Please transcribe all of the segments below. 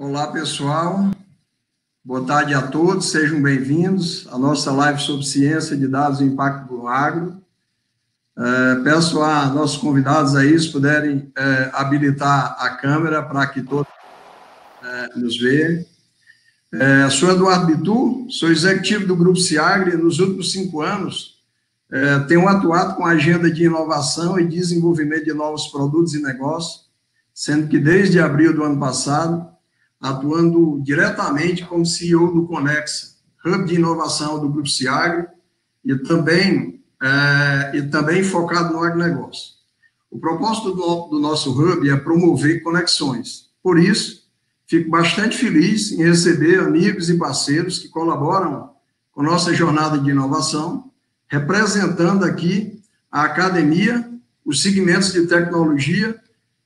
Olá, pessoal. Boa tarde a todos, sejam bem-vindos à nossa live sobre ciência de dados e impacto do agro. Peço a nossos convidados aí, se puderem habilitar a câmera para que todos nos vejam. Sou Eduardo Bitu, sou executivo do Grupo Ciagri. Nos últimos 5 anos, tenho atuado com a agenda de inovação e desenvolvimento de novos produtos e negócios, sendo que desde abril do ano passado, atuando diretamente como CEO do Conexa, Hub de inovação do Grupo Ciagri, e também focado no agronegócio. O propósito do nosso Hub é promover conexões. Por isso, fico bastante feliz em receber amigos e parceiros que colaboram com nossa jornada de inovação, representando aqui a academia, os segmentos de tecnologia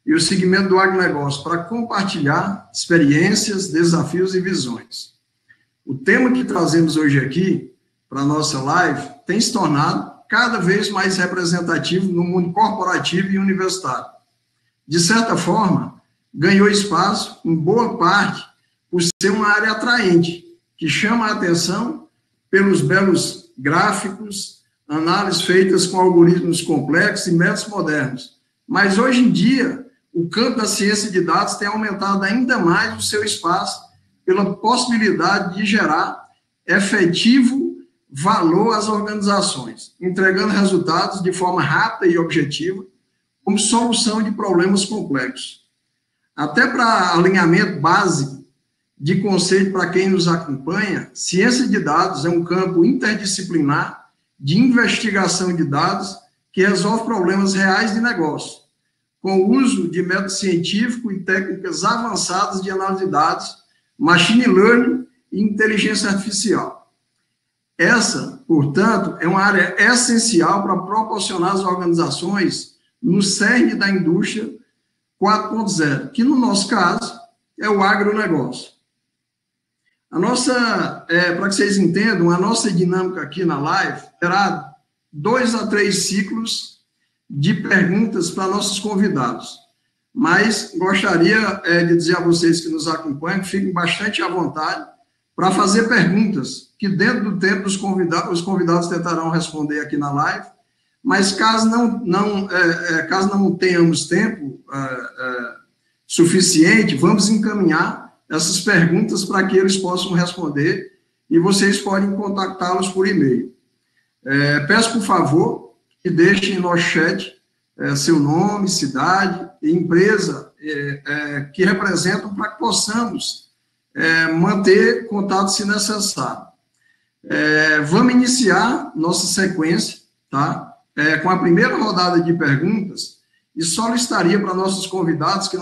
e o segmento do agronegócio, para compartilhar experiências, desafios e visões. O tema que trazemos hoje aqui, para a nossa live, tem se tornado cada vez mais representativo no mundo corporativo e universitário. De certa forma, ganhou espaço, em boa parte, por ser uma área atraente, que chama a atenção pelos belos gráficos, análises feitas com algoritmos complexos e métodos modernos. Mas, hoje em dia, o campo da ciência de dados tem aumentado ainda mais o seu espaço pela possibilidade de gerar efetivo valor às organizações, entregando resultados de forma rápida e objetiva, como solução de problemas complexos. Até para alinhamento básico de conceito para quem nos acompanha, ciência de dados é um campo interdisciplinar de investigação de dados que resolve problemas reais de negócio, com o uso de método científico e técnicas avançadas de análise de dados, machine learning e inteligência artificial. Essa, portanto, é uma área essencial para proporcionar às organizações no cerne da indústria 4.0, que, no nosso caso, é o agronegócio. Para que vocês entendam, a nossa dinâmica aqui na live terá 2 a 3 ciclos de perguntas para nossos convidados, mas gostaria de dizer a vocês que nos acompanham que fiquem bastante à vontade para fazer perguntas, que dentro do tempo os convidados tentarão responder aqui na live, mas caso não tenhamos tempo suficiente, vamos encaminhar essas perguntas para que eles possam responder e vocês podem contactá-los por e-mail. Peço, por favor, que deixem no chat seu nome, cidade e empresa que representam para que possamos manter contato se necessário. Vamos iniciar nossa sequência, tá? Com a primeira rodada de perguntas, e solicitaria para nossos convidados que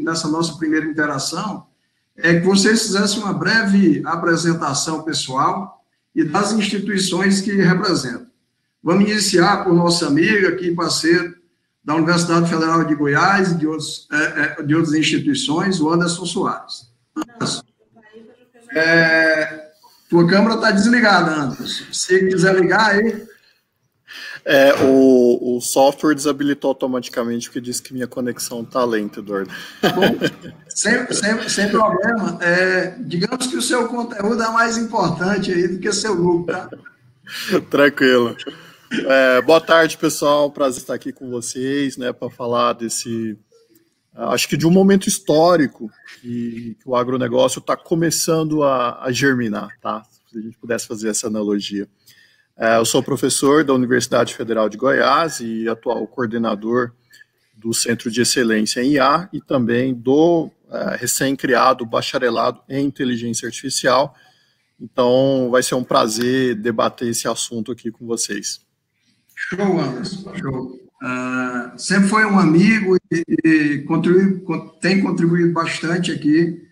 nessa nossa primeira interação, que vocês fizessem uma breve apresentação pessoal e das instituições que representam. Vamos iniciar por nossa amiga aqui, parceiro da Universidade Federal de Goiás e de outras instituições, o Anderson Soares. Anderson, tua câmera está desligada, Anderson. Se quiser ligar aí. O software desabilitou automaticamente porque disse que minha conexão está lenta, Eduardo. Tá bom, sem problema. Digamos que o seu conteúdo é mais importante aí do que o seu grupo, tá? Tranquilo. Boa tarde, pessoal. Prazer estar aqui com vocês, né, para falar desse, acho que de um momento histórico que o agronegócio está começando a germinar, tá? Se a gente pudesse fazer essa analogia. Eu sou professor da Universidade Federal de Goiás e atual coordenador do Centro de Excelência em IA e também do recém-criado bacharelado em Inteligência Artificial. Então, vai ser um prazer debater esse assunto aqui com vocês. Show, Anderson, show. Sempre foi um amigo e tem contribuído bastante aqui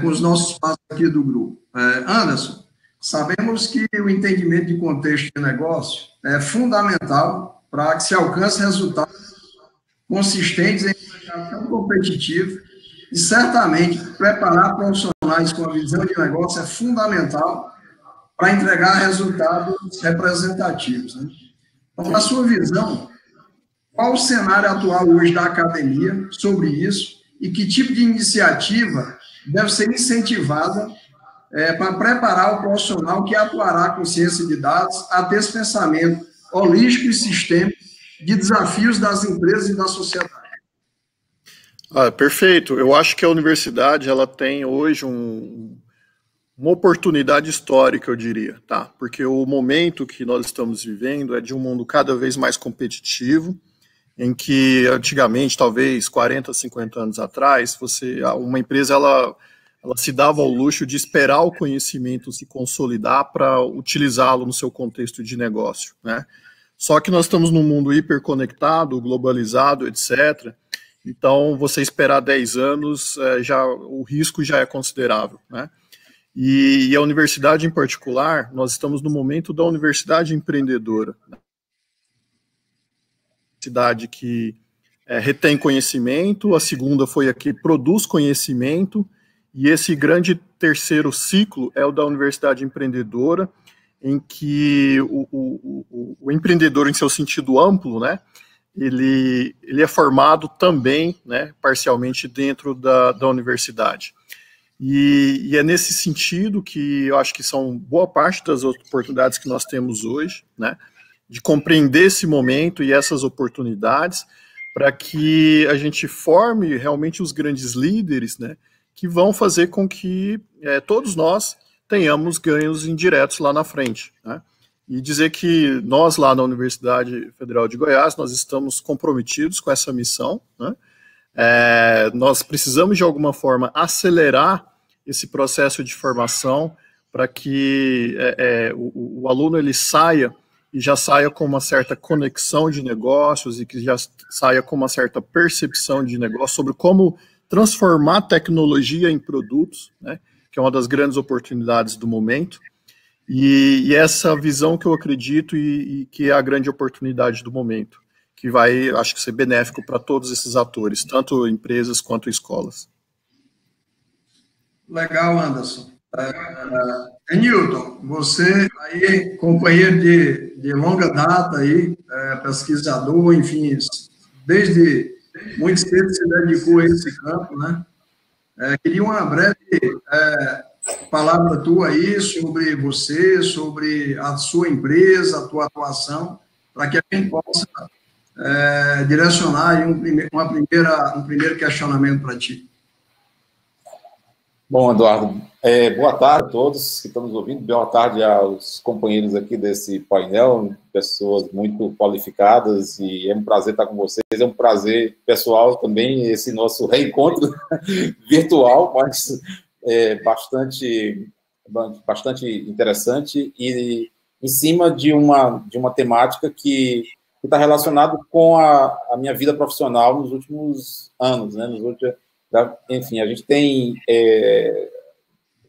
com os nossos passos aqui do grupo. Anderson, sabemos que o entendimento de contexto de negócio é fundamental para que se alcance resultados consistentes em um mercado tão competitivo e, certamente, preparar profissionais com a visão de negócio é fundamental para entregar resultados representativos, né? Então, na sua visão, qual o cenário atual hoje da academia sobre isso e que tipo de iniciativa deve ser incentivada para preparar o profissional que atuará com ciência de dados a ter esse pensamento holístico e sistêmico de desafios das empresas e da sociedade. Perfeito. Eu acho que a universidade ela tem hoje uma oportunidade histórica, eu diria, tá? Porque o momento que nós estamos vivendo é de um mundo cada vez mais competitivo, em que antigamente, talvez 40, 50 anos atrás, uma empresa ela se dava ao luxo de esperar o conhecimento se consolidar para utilizá-lo no seu contexto de negócio, né? Só que nós estamos num mundo hiperconectado, globalizado, etc. Então, você esperar 10 anos, o risco já é considerável, né? E a universidade em particular, nós estamos no momento da universidade empreendedora, né? Cidade que retém conhecimento, a segunda foi a que produz conhecimento, e esse grande terceiro ciclo é o da universidade empreendedora, em que o empreendedor, em seu sentido amplo, né, ele é formado também, né, parcialmente dentro da universidade. E é nesse sentido que eu acho que são boa parte das oportunidades que nós temos hoje, né, de compreender esse momento e essas oportunidades para que a gente forme realmente os grandes líderes, né, que vão fazer com que todos nós tenhamos ganhos indiretos lá na frente, né? E dizer que nós lá na Universidade Federal de Goiás, nós estamos comprometidos com essa missão, né? Nós precisamos de alguma forma acelerar esse processo de formação para que o aluno ele saia e já saia com uma certa conexão de negócios e que já saia com uma certa percepção de negócio sobre como transformar tecnologia em produtos, né, que é uma das grandes oportunidades do momento, e essa visão que eu acredito e que é a grande oportunidade do momento, que vai, acho que, ser benéfico para todos esses atores, tanto empresas quanto escolas. Legal, Anderson. Newton, você aí, companheiro de longa data aí, pesquisador, enfim, desde muito cedo se dedicou a esse campo, né? Queria uma breve palavra tua aí sobre você, sobre a sua empresa, a tua atuação, para que a gente possa direcionar aí um primeiro questionamento para ti. Bom, Eduardo, boa tarde a todos que estão nos ouvindo, boa tarde aos companheiros aqui desse painel, pessoas muito qualificadas, e é um prazer estar com vocês, é um prazer pessoal também, esse nosso reencontro virtual, mas bastante interessante, e em cima de uma temática que está relacionada com a minha vida profissional nos últimos anos, né, enfim, a gente tem,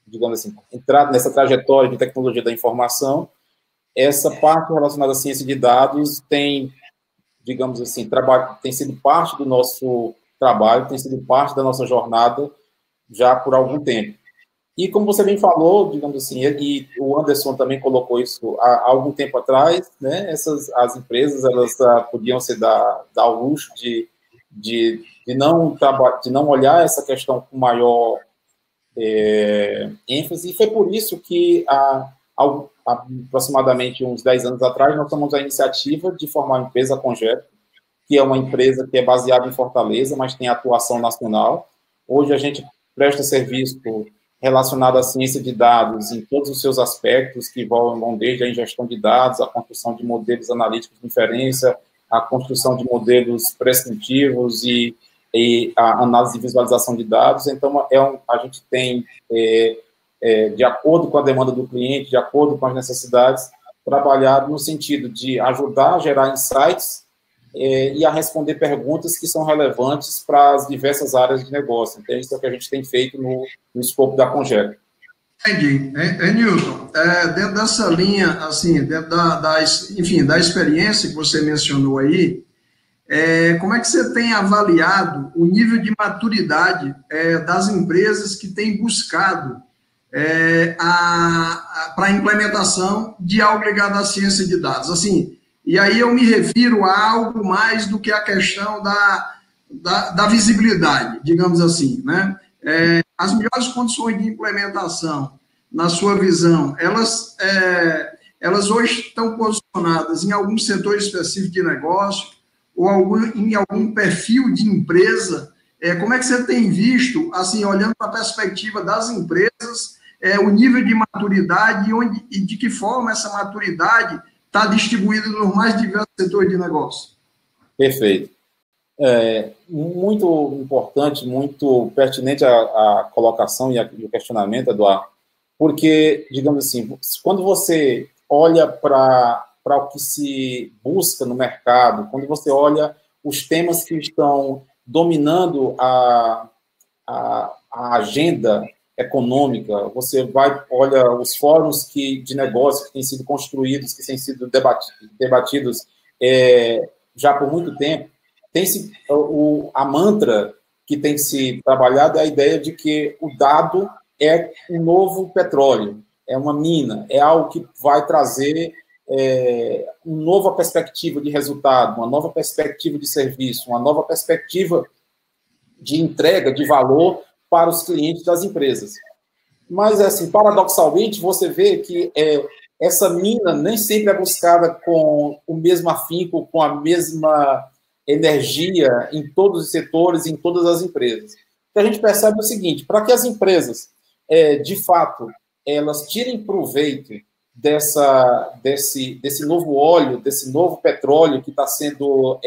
digamos assim, entrado nessa trajetória de tecnologia da informação. Essa parte relacionada à ciência de dados tem, digamos assim, tem sido parte do nosso trabalho, tem sido parte da nossa jornada já por algum tempo. E como você bem falou, digamos assim, e o Anderson também colocou isso há algum tempo atrás, né, as empresas, elas podiam se dar ao luxo de não olhar essa questão com maior ênfase, e foi por isso que, aproximadamente uns 10 anos atrás, nós tomamos a iniciativa de formar a empresa a Congeto, que é uma empresa que é baseada em Fortaleza, mas tem atuação nacional. Hoje a gente presta serviço relacionado à ciência de dados em todos os seus aspectos, que vão desde a ingestão de dados, a construção de modelos analíticos de inferência, a construção de modelos prescritivos e a análise e visualização de dados. Então, a gente tem, de acordo com a demanda do cliente, de acordo com as necessidades, trabalhado no sentido de ajudar a gerar insights e a responder perguntas que são relevantes para as diversas áreas de negócio. Então, isso é o que a gente tem feito no escopo da Congeto. Entendi. Newton, dentro dessa linha, assim, dentro da experiência que você mencionou aí, como é que você tem avaliado o nível de maturidade das empresas que têm buscado para a implementação de algo ligado à ciência de dados? Assim, e aí eu me refiro a algo mais do que a questão da visibilidade, digamos assim, né? As melhores condições de implementação, na sua visão, elas hoje estão posicionadas em algum setor específico de negócio ou em algum perfil de empresa? Como é que você tem visto, assim, olhando para a perspectiva das empresas, o nível de maturidade e de que forma essa maturidade está distribuída nos mais diversos setores de negócio? Perfeito. Muito importante, muito pertinente a colocação e o questionamento, Eduardo, porque, digamos assim, quando você olha para o que se busca no mercado, quando você olha os temas que estão dominando a agenda econômica, você olha os fóruns de negócio que têm sido construídos, que têm sido debatidos já por muito tempo, a mantra que tem se trabalhado é a ideia de que o dado é um novo petróleo, é uma mina, é algo que vai trazer uma nova perspectiva de resultado, uma nova perspectiva de serviço, uma nova perspectiva de entrega de valor para os clientes das empresas. Mas, assim, paradoxalmente, você vê que essa mina nem sempre é buscada com o mesmo afinco, com a mesma energia em todos os setores, em todas as empresas. O que a gente percebe é o seguinte: para que as empresas, de fato, elas tirem proveito desse novo óleo, desse novo petróleo que está sendo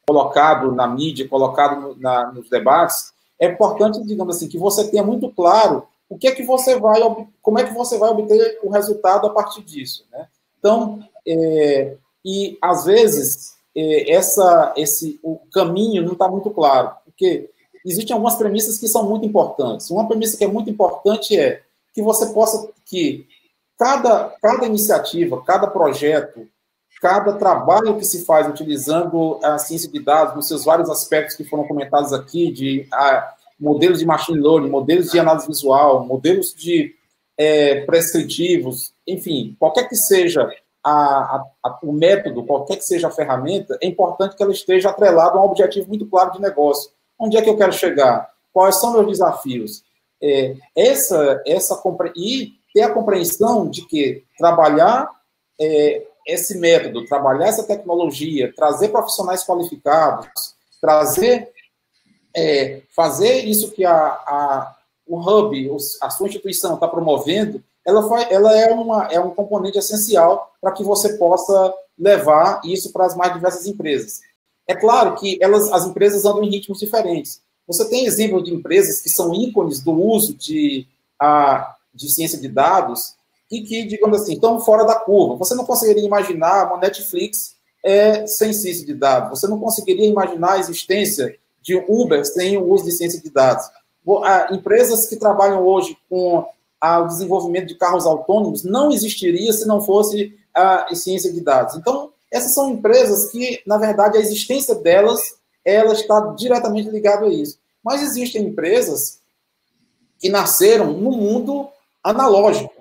colocado na mídia, colocado nos debates, é importante, digamos assim, que você tenha muito claro como é que você vai obter o resultado a partir disso, né? Então, e às vezes o caminho não está muito claro, porque existem algumas premissas que são muito importantes. Uma premissa que é muito importante é que você que cada iniciativa, cada projeto, cada trabalho que se faz utilizando a ciência de dados, nos seus vários aspectos que foram comentados aqui, de modelos de machine learning, modelos de análise visual, modelos de prescritivos, enfim, qualquer que seja o método, qualquer que seja a ferramenta, é importante que ela esteja atrelada a um objetivo muito claro de negócio. Onde é que eu quero chegar? Quais são meus desafios? E ter a compreensão de que trabalhar esse método, trabalhar essa tecnologia, trazer profissionais qualificados, fazer isso que o Hub, a sua instituição está promovendo, ela é um componente essencial para que você possa levar isso para as mais diversas empresas. É claro que as empresas andam em ritmos diferentes. Você tem exemplos de empresas que são ícones do uso de ciência de dados e que, digamos assim, estão fora da curva. Você não conseguiria imaginar uma Netflix sem ciência de dados. Você não conseguiria imaginar a existência de Uber sem o uso de ciência de dados. Empresas que trabalham hoje com o desenvolvimento de carros autônomos não existiria se não fosse a ciência de dados. Então, essas são empresas que, na verdade, a existência delas ela está diretamente ligada a isso. Mas existem empresas que nasceram no mundo analógico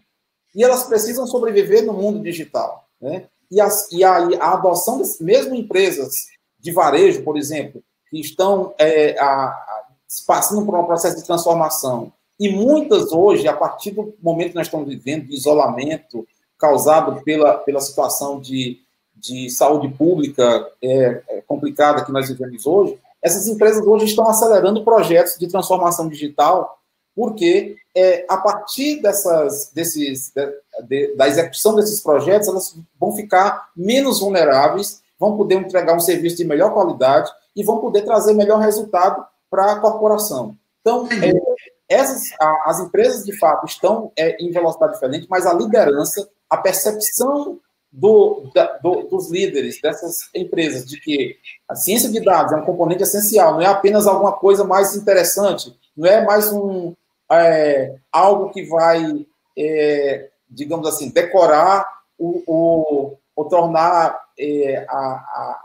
e elas precisam sobreviver no mundo digital, né? E a adoção mesmo empresas de varejo, por exemplo, que estão passando por um processo de transformação, e muitas hoje, a partir do momento que nós estamos vivendo, de isolamento causado pela situação de saúde pública complicada que nós vivemos hoje, essas empresas hoje estão acelerando projetos de transformação digital, porque a partir da execução desses projetos, elas vão ficar menos vulneráveis, vão poder entregar um serviço de melhor qualidade e vão poder trazer melhor resultado para a corporação. Então, as empresas, de fato, estão em velocidade diferente, mas a liderança, a percepção dos líderes dessas empresas de que a ciência de dados é um componente essencial, não é apenas alguma coisa mais interessante, não é mais algo que vai, digamos assim, decorar ou tornar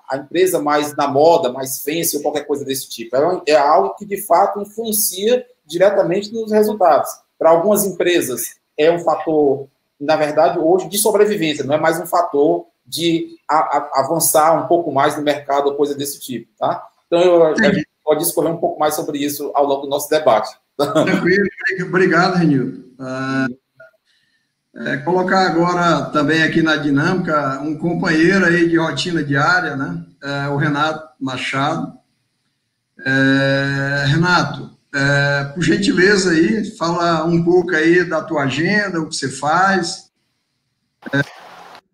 a empresa mais na moda, mais fancy ou qualquer coisa desse tipo. É algo que, de fato, influencia diretamente nos resultados. Para algumas empresas, é um fator, na verdade, hoje, de sobrevivência, não é mais um fator de avançar um pouco mais no mercado ou coisa desse tipo, tá? Então, a gente pode discorrer um pouco mais sobre isso ao longo do nosso debate. Tranquilo, obrigado, Renildo. Colocar agora também aqui na dinâmica um companheiro aí de rotina diária, né? O Renato Machado. Renato, por gentileza aí, fala um pouco aí da tua agenda, o que você faz.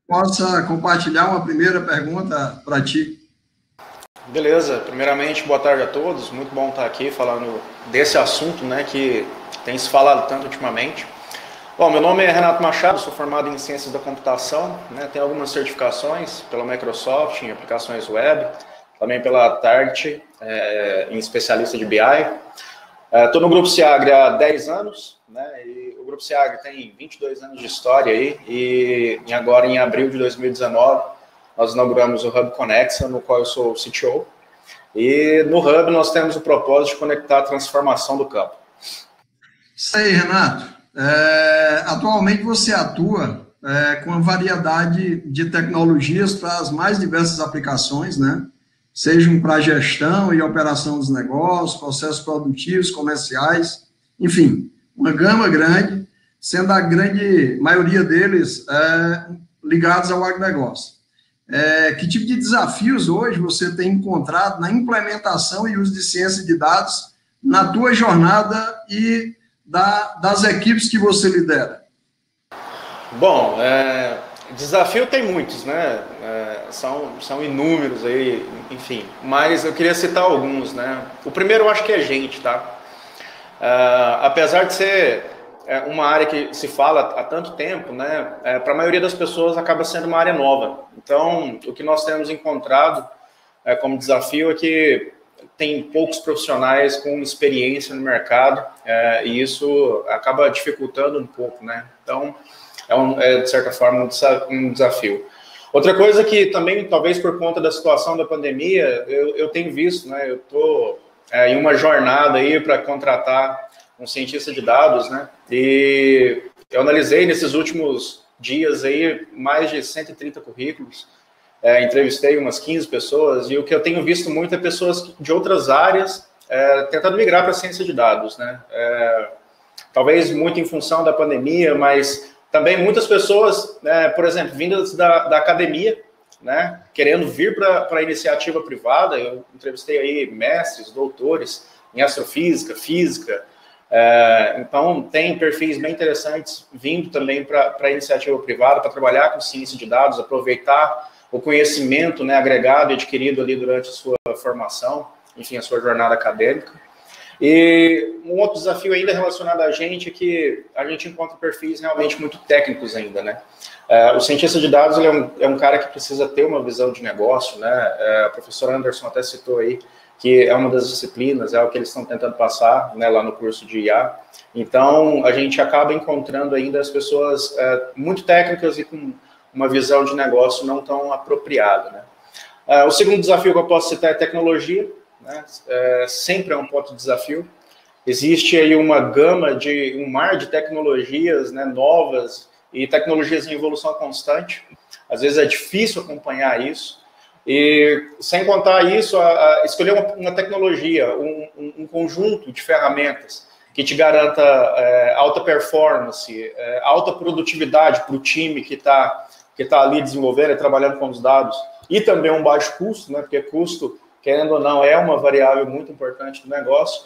Possa compartilhar uma primeira pergunta para ti. Beleza, primeiramente, boa tarde a todos, muito bom estar aqui falando desse assunto, né, que tem se falado tanto ultimamente. Bom, meu nome é Renato Machado, sou formado em Ciências da Computação, né, tenho algumas certificações pela Microsoft em aplicações web, também pela Target, em especialista de BI. Estou no Grupo Siagre há 10 anos, né, e o Grupo Siagre tem 22 anos de história aí, e agora em abril de 2019 nós inauguramos o Hub Conexa, no qual eu sou o CTO, e no Hub nós temos o propósito de conectar a transformação do campo. Isso aí, Renato. Atualmente você atua com uma variedade de tecnologias para as mais diversas aplicações, né? Sejam para gestão e operação dos negócios, processos produtivos, comerciais, enfim, uma gama grande, sendo a grande maioria deles ligados ao agronegócio. Que tipo de desafios hoje você tem encontrado na implementação e uso de ciência de dados na tua jornada e das equipes que você lidera? Bom, desafio tem muitos, né? São inúmeros aí, enfim. Mas eu queria citar alguns, né? O primeiro eu acho que é gente, tá? Apesar de ser uma área que se fala há tanto tempo, né? Para a maioria das pessoas acaba sendo uma área nova. Então, o que nós temos encontrado como desafio é que tem poucos profissionais com experiência no mercado, e isso acaba dificultando um pouco, né? Então, de certa forma, um desafio. Outra coisa que também, talvez por conta da situação da pandemia, eu tenho visto, né? Eu estou em uma jornada aí para contratar um cientista de dados, né? E eu analisei nesses últimos dias aí mais de 130 currículos, entrevistei umas 15 pessoas, e o que eu tenho visto muito é pessoas de outras áreas tentando migrar para a ciência de dados, né? Talvez muito em função da pandemia, mas também muitas pessoas, por exemplo, vindas da academia, né, querendo vir para a iniciativa privada. Eu entrevistei aí mestres, doutores em astrofísica, física, então tem perfis bem interessantes vindo também para a iniciativa privada, para trabalhar com ciência de dados, aproveitar o conhecimento, né, agregado e adquirido ali durante a sua formação, enfim, a sua jornada acadêmica. E um outro desafio ainda relacionado a gente é que a gente encontra perfis realmente muito técnicos ainda, né? O cientista de dados, ele é um cara que precisa ter uma visão de negócio, né? O professor Anderson até citou aí que é uma das disciplinas, é o que eles estão tentando passar, né, lá no curso de IA. Então, a gente acaba encontrando ainda as pessoas muito técnicas e com uma visão de negócio não tão apropriada, né? O segundo desafio que eu posso citar é tecnologia, né? Sempre é um ponto de desafio. Existe aí um mar de tecnologias, né, novas e tecnologias em evolução constante. Às vezes é difícil acompanhar isso. E, sem contar isso, escolher uma tecnologia, um conjunto de ferramentas que te garanta alta performance, alta produtividade para o time que tá ali desenvolvendo e trabalhando com os dados, e também um baixo custo, né, porque custo, querendo ou não, é uma variável muito importante do negócio.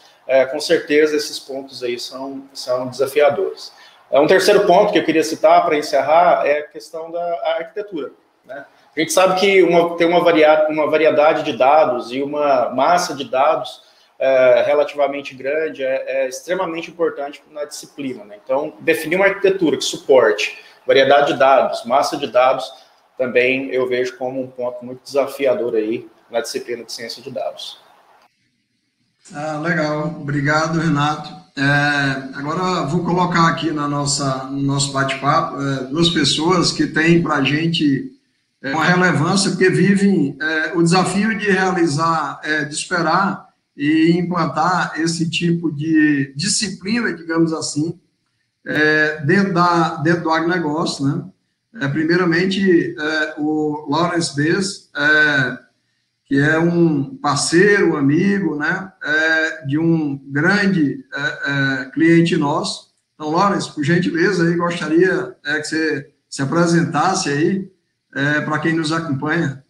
Com certeza esses pontos aí são desafiadores. Um terceiro ponto que eu queria citar para encerrar é a questão da arquitetura, né? A gente sabe que tem uma variedade de dados e uma massa de dados relativamente grande é extremamente importante na disciplina, né? Então, definir uma arquitetura que suporte variedade de dados, massa de dados, também eu vejo como um ponto muito desafiador aí na disciplina de ciência de dados. Legal, obrigado, Renato. Agora vou colocar aqui no nosso bate-papo duas pessoas que têm para a gente uma relevância, porque vivem o desafio de realizar, de esperar e implantar esse tipo de disciplina, digamos assim, dentro do agronegócio, né? primeiramente, o Lawrence Bez, que é um parceiro, amigo, né, de um grande cliente nosso. Então, Lawrence, por gentileza, aí, gostaria que você se apresentasse aí para quem nos acompanha.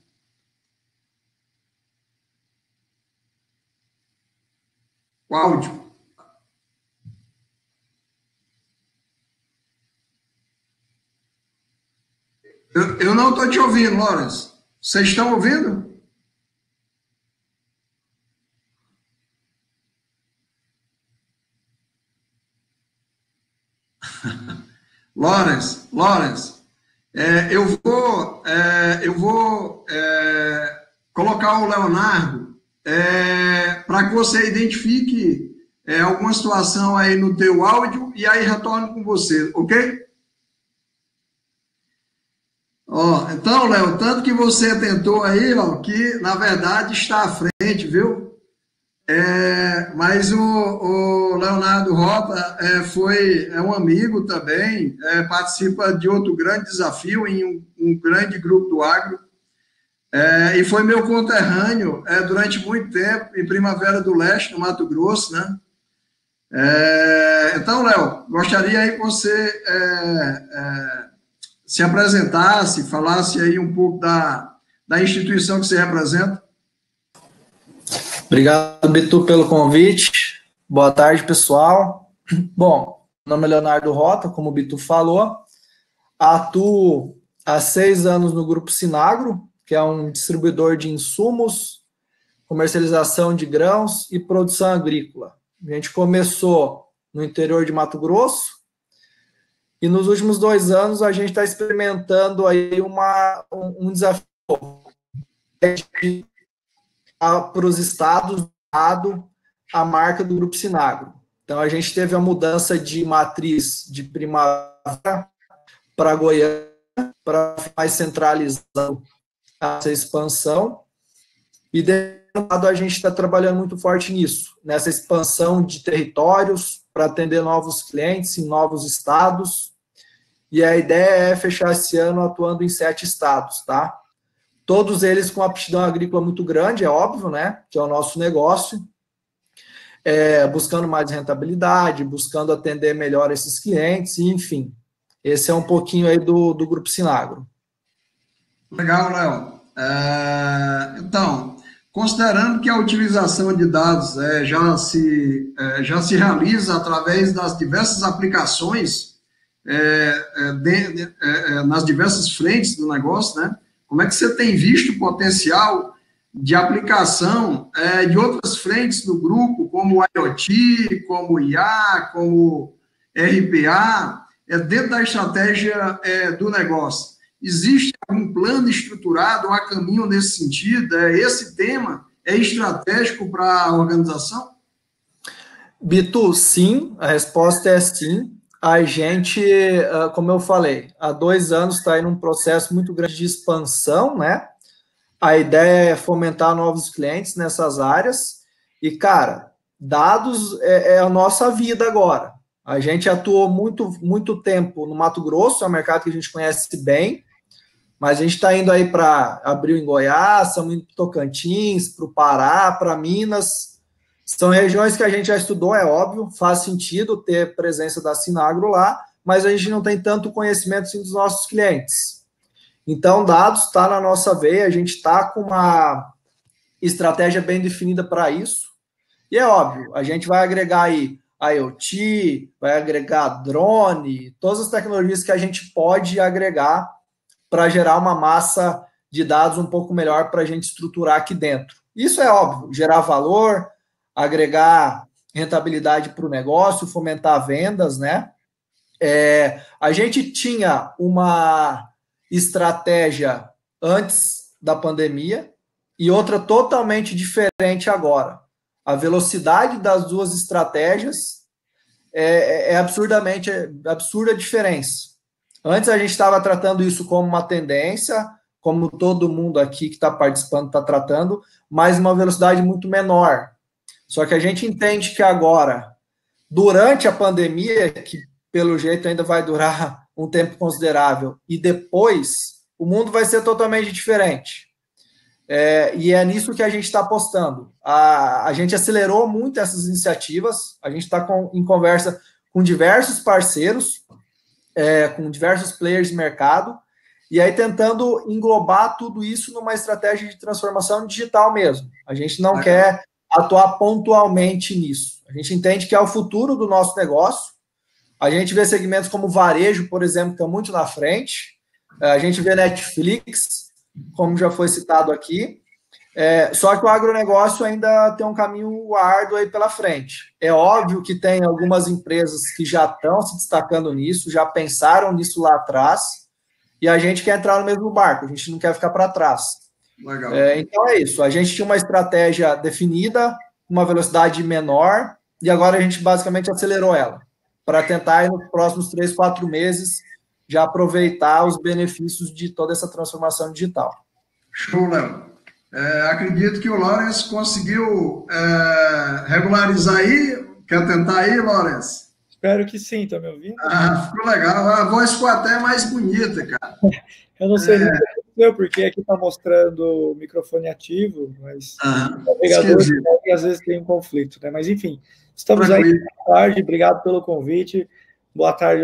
O áudio. Eu não estou te ouvindo, Lawrence. Vocês estão ouvindo? Lawrence, eu vou colocar o Leonardo para que você identifique alguma situação aí no teu áudio e aí retorne com você, ok? Então, Léo, tanto que você tentou aí, que na verdade está à frente, viu? Mas o Leonardo Rota é um amigo também, participa de outro grande desafio em um grande grupo do agro, e foi meu conterrâneo durante muito tempo, em Primavera do Leste, no Mato Grosso, né? Então, Léo, gostaria aí que você se apresentasse, falasse aí um pouco da instituição que você representa. Obrigado, Bitu, pelo convite. Boa tarde, pessoal. Bom, meu nome é Leonardo Rota, como o Bitu falou. Atuo há 6 anos no Grupo Sinagro, que é um distribuidor de insumos, comercialização de grãos e produção agrícola. A gente começou no interior de Mato Grosso e nos últimos 2 anos a gente está experimentando aí um desafio para os estados dado a marca do Grupo Sinagro. Então, a gente teve a mudança de matriz de Primavera para Goiânia, para mais centralizar essa expansão, e lado a gente está trabalhando muito forte nisso, nessa expansão de territórios para atender novos clientes em novos estados, e a ideia é fechar esse ano atuando em 7 estados, tá? Todos eles com aptidão agrícola muito grande, é óbvio, né? Que é o nosso negócio. Buscando mais rentabilidade, buscando atender melhor esses clientes, e, enfim. Esse é um pouquinho aí do Grupo Sinagro. Legal, Léo. Então, considerando que a utilização de dados já se realiza através das diversas aplicações, nas diversas frentes do negócio, né? Como é que você tem visto o potencial de aplicação de outras frentes do grupo, como o IoT, como o IA, como RPA, dentro da estratégia do negócio? Existe algum plano estruturado ou a caminho nesse sentido? Esse tema é estratégico para a organização? Bitu, sim, a resposta é sim. A gente, como eu falei, há 2 anos está em um processo muito grande de expansão, né? A ideia é fomentar novos clientes nessas áreas. E, cara, dados é a nossa vida agora. A gente atuou muito tempo no Mato Grosso, é um mercado que a gente conhece bem, mas a gente está indo aí para Abril em Goiás, estamos indo para Tocantins, para o Pará, para Minas. São regiões que a gente já estudou, é óbvio, faz sentido ter presença da Sinagro lá, mas a gente não tem tanto conhecimento assim, dos nossos clientes. Então, dados está na nossa veia, a gente está com uma estratégia bem definida para isso, e é óbvio, a gente vai agregar aí IoT, vai agregar drone, todas as tecnologias que a gente pode agregar para gerar uma massa de dados um pouco melhor para a gente estruturar aqui dentro. Isso é óbvio, gerar valor, agregar rentabilidade para o negócio, fomentar vendas, né? A gente tinha uma estratégia antes da pandemia e outra totalmente diferente agora. A velocidade das 2 estratégias é absurda a diferença. Antes a gente estava tratando isso como uma tendência, como todo mundo aqui que está participando está tratando, mas uma velocidade muito menor. Só que a gente entende que agora, durante a pandemia, que pelo jeito ainda vai durar um tempo considerável e depois, o mundo vai ser totalmente diferente. E é nisso que a gente está apostando. A gente acelerou muito essas iniciativas, a gente está em conversa com diversos parceiros, com diversos players de mercado, e aí tentando englobar tudo isso numa estratégia de transformação digital mesmo. A gente não quer atuar pontualmente nisso. A gente entende que é o futuro do nosso negócio. A gente vê segmentos como varejo, por exemplo, que estão muito na frente. A gente vê Netflix, como já foi citado aqui. Só que o agronegócio ainda tem um caminho árduo aí pela frente. É óbvio que tem algumas empresas que já estão se destacando nisso, já pensaram nisso lá atrás, e a gente quer entrar no mesmo barco, a gente não quer ficar para trás. Legal. Então é isso, a gente tinha uma estratégia definida, uma velocidade menor, e agora a gente basicamente acelerou ela, para tentar, nos próximos 3, 4 meses, já aproveitar os benefícios de toda essa transformação digital. Show, Léo. Acredito que o Lawrence conseguiu regularizar aí. Quer tentar aí, Lawrence? Espero que sim, tá me ouvindo? Ficou legal. A voz ficou até mais bonita, cara. Eu não sei nem porque aqui está mostrando o microfone ativo, mas o navegador às vezes tem um conflito, né? Mas enfim, estamos aí. Boa tarde, obrigado pelo convite. Boa tarde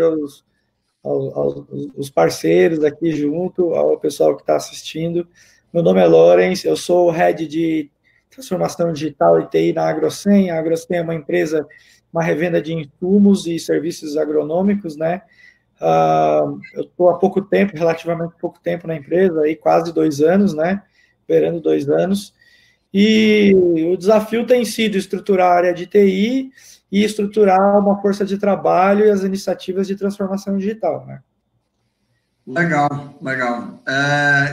aos parceiros aqui junto, ao pessoal que está assistindo. Meu nome é Lawrence, eu sou o Head de Transformação Digital e TI na Agrocem. A Agrocem é uma empresa, uma revenda de insumos e serviços agronômicos, né? Eu estou há pouco tempo, relativamente pouco tempo na empresa, aí quase 2 anos, né? Esperando 2 anos. E o desafio tem sido estruturar a área de TI e estruturar uma força de trabalho e as iniciativas de transformação digital, né? Legal, legal.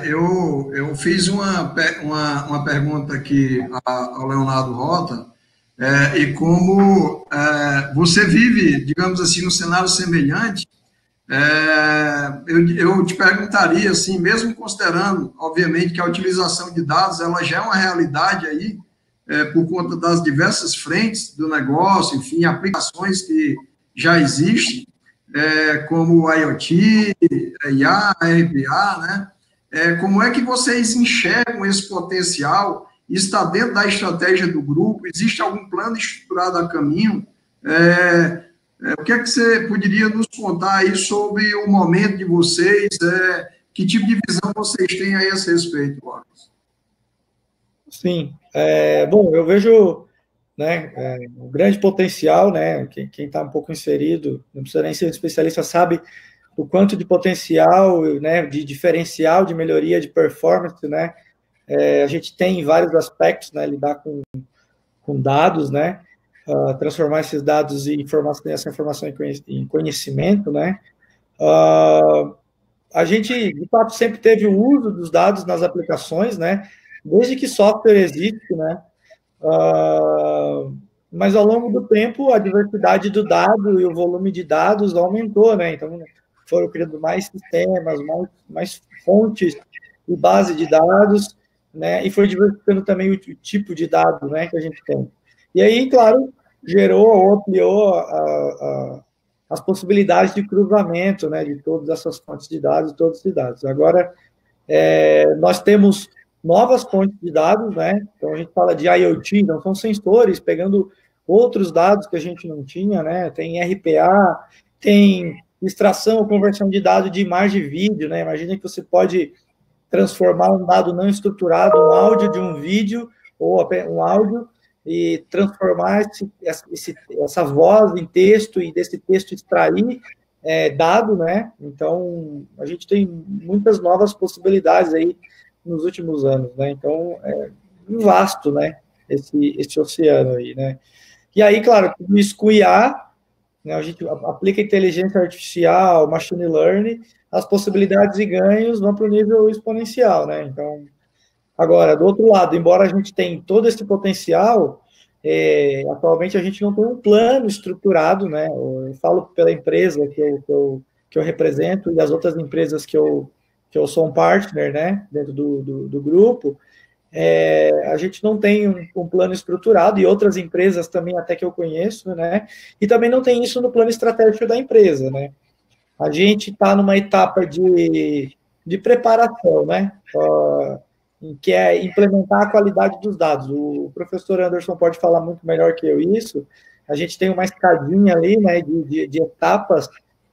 Eu fiz uma pergunta aqui ao Leonardo Rota, e como você vive, digamos assim, um cenário semelhante, eu te perguntaria, assim, mesmo considerando, obviamente, que a utilização de dados ela já é uma realidade aí, por conta das diversas frentes do negócio, enfim, aplicações que já existem, como o IoT, IA, RPA, né? Como é que vocês enxergam esse potencial? Está dentro da estratégia do grupo? Existe algum plano estruturado a caminho? O que é que você poderia nos contar aí sobre o momento de vocês? Que tipo de visão vocês têm a esse respeito, Lawrence? Sim. Bom, eu vejo, né, um grande potencial, né? Quem está um pouco inserido, não precisa nem ser especialista, sabe o quanto de potencial, né, de diferencial, de melhoria de performance, né? A gente tem vários aspectos, né? Lidar com dados, né? Transformar esses dados em informação, essa informação em conhecimento, né? A gente, de fato, sempre teve o uso dos dados nas aplicações, né? Desde que software existe, né? Mas ao longo do tempo, a diversidade do dado e o volume de dados aumentou, né? Então, foram criando mais sistemas, mais fontes e base de dados, né? E foi diversificando também o tipo de dado, né, que a gente tem. E aí, claro, gerou ou ampliou as possibilidades de cruzamento, né, de todas essas fontes de dados, todos esses dados. Agora, nós temos novas fontes de dados, né? Então, a gente fala de IoT, não são sensores, pegando outros dados que a gente não tinha, né? Tem RPA, tem extração ou conversão de dados de imagem e vídeo, né? Imagina que você pode transformar um dado não estruturado, um áudio de um vídeo, ou um áudio, e transformar essa voz em texto, e desse texto extrair dado, né? Então, a gente tem muitas novas possibilidades aí nos últimos anos, né? Então, vasto, né? Esse oceano aí, né? E aí, claro, tudo isso com IA, né? A gente aplica inteligência artificial, machine learning, as possibilidades e ganhos vão para o nível exponencial, né? Então, agora, do outro lado, embora a gente tenha todo esse potencial, atualmente a gente não tem um plano estruturado, né? Eu falo pela empresa que eu represento e as outras empresas que eu sou um partner, né? Dentro do grupo, a gente não tem um plano estruturado, e outras empresas também até que eu conheço, né? E também não tem isso no plano estratégico da empresa, né? A gente está numa etapa de preparação, né? Que é implementar a qualidade dos dados. O professor Anderson pode falar muito melhor que eu isso. A gente tem uma escadinha ali, né, de etapas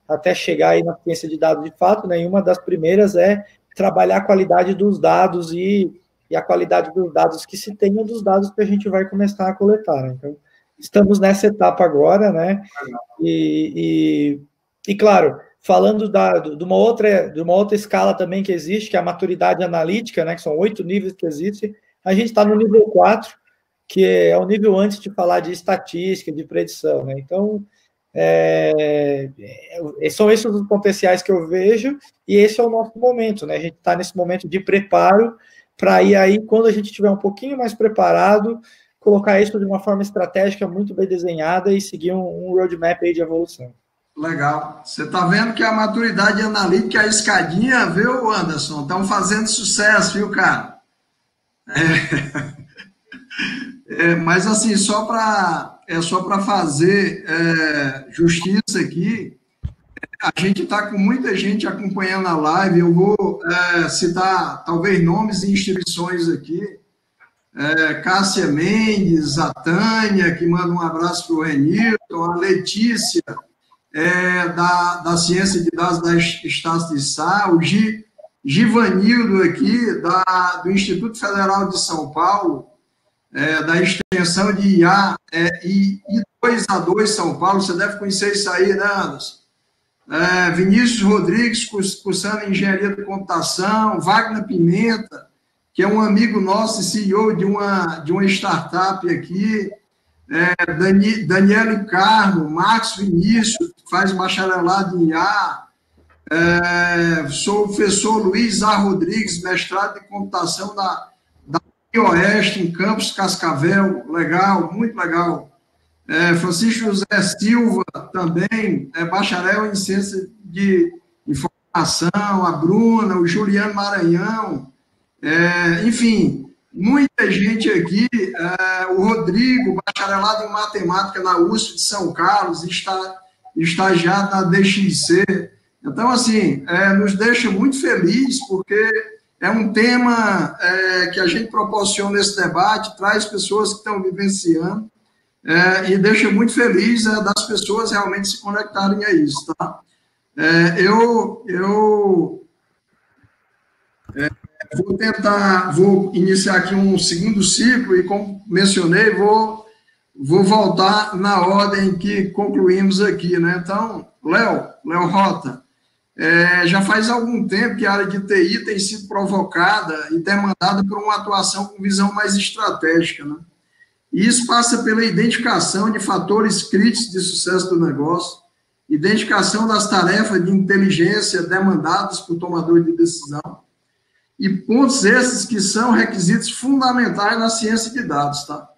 até chegar aí na ciência de dados de fato, né? E uma das primeiras é trabalhar a qualidade dos dados e a qualidade dos dados que se tenha dos dados que a gente vai começar a coletar. Né? Então, estamos nessa etapa agora, né? E claro, falando de uma outra escala também que existe, que é a maturidade analítica, né, que são 8 níveis que existem, a gente está no nível 4, que é o nível antes de falar de estatística, de predição. Né? Então, são esses os potenciais que eu vejo, e esse é o nosso momento. Né? A gente está nesse momento de preparo para ir aí, quando a gente estiver um pouquinho mais preparado, colocar isso de uma forma estratégica muito bem desenhada e seguir um roadmap aí de evolução. Legal. Você está vendo que a maturidade analítica, a escadinha, viu, Anderson? Estão fazendo sucesso, viu, cara? Mas, assim, só para fazer justiça aqui, a gente está com muita gente acompanhando a live. Eu vou citar, talvez, nomes e instituições aqui. Cássia Mendes, a Tânia, que manda um abraço para o Renilton, a Letícia, da Ciência de Dados da Estácio de Sá, o Givanildo aqui, do Instituto Federal de São Paulo, da extensão de I2A2 São Paulo, você deve conhecer isso aí, né, Anderson? Vinícius Rodrigues, cursando Engenharia de Computação, Wagner Pimenta, que é um amigo nosso, CEO de uma startup aqui, Daniele Carmo, Marcos Vinícius, faz bacharelado em IA, sou o professor Luiz A. Rodrigues, mestrado de computação da Oeste, em Campos Cascavel, legal, muito legal. Francisco José Silva, também, bacharel em ciência de informação, a Bruna, o Juliano Maranhão, enfim, muita gente aqui, o Rodrigo, bacharelado em matemática na USP de São Carlos, estagiado na DXC. Então, assim, nos deixa muito feliz, porque é um tema que a gente proporciona esse debate, traz pessoas que estão vivenciando, e deixa muito feliz das pessoas realmente se conectarem a isso, tá? Vou iniciar aqui um segundo ciclo e, como mencionei, vou voltar na ordem que concluímos aqui, né? Então, Léo Rota, já faz algum tempo que a área de TI tem sido provocada e demandada por uma atuação com visão mais estratégica, né? E isso passa pela identificação de fatores críticos de sucesso do negócio, identificação das tarefas de inteligência demandadas por tomadores de decisão, e pontos esses que são requisitos fundamentais na ciência de dados, tá?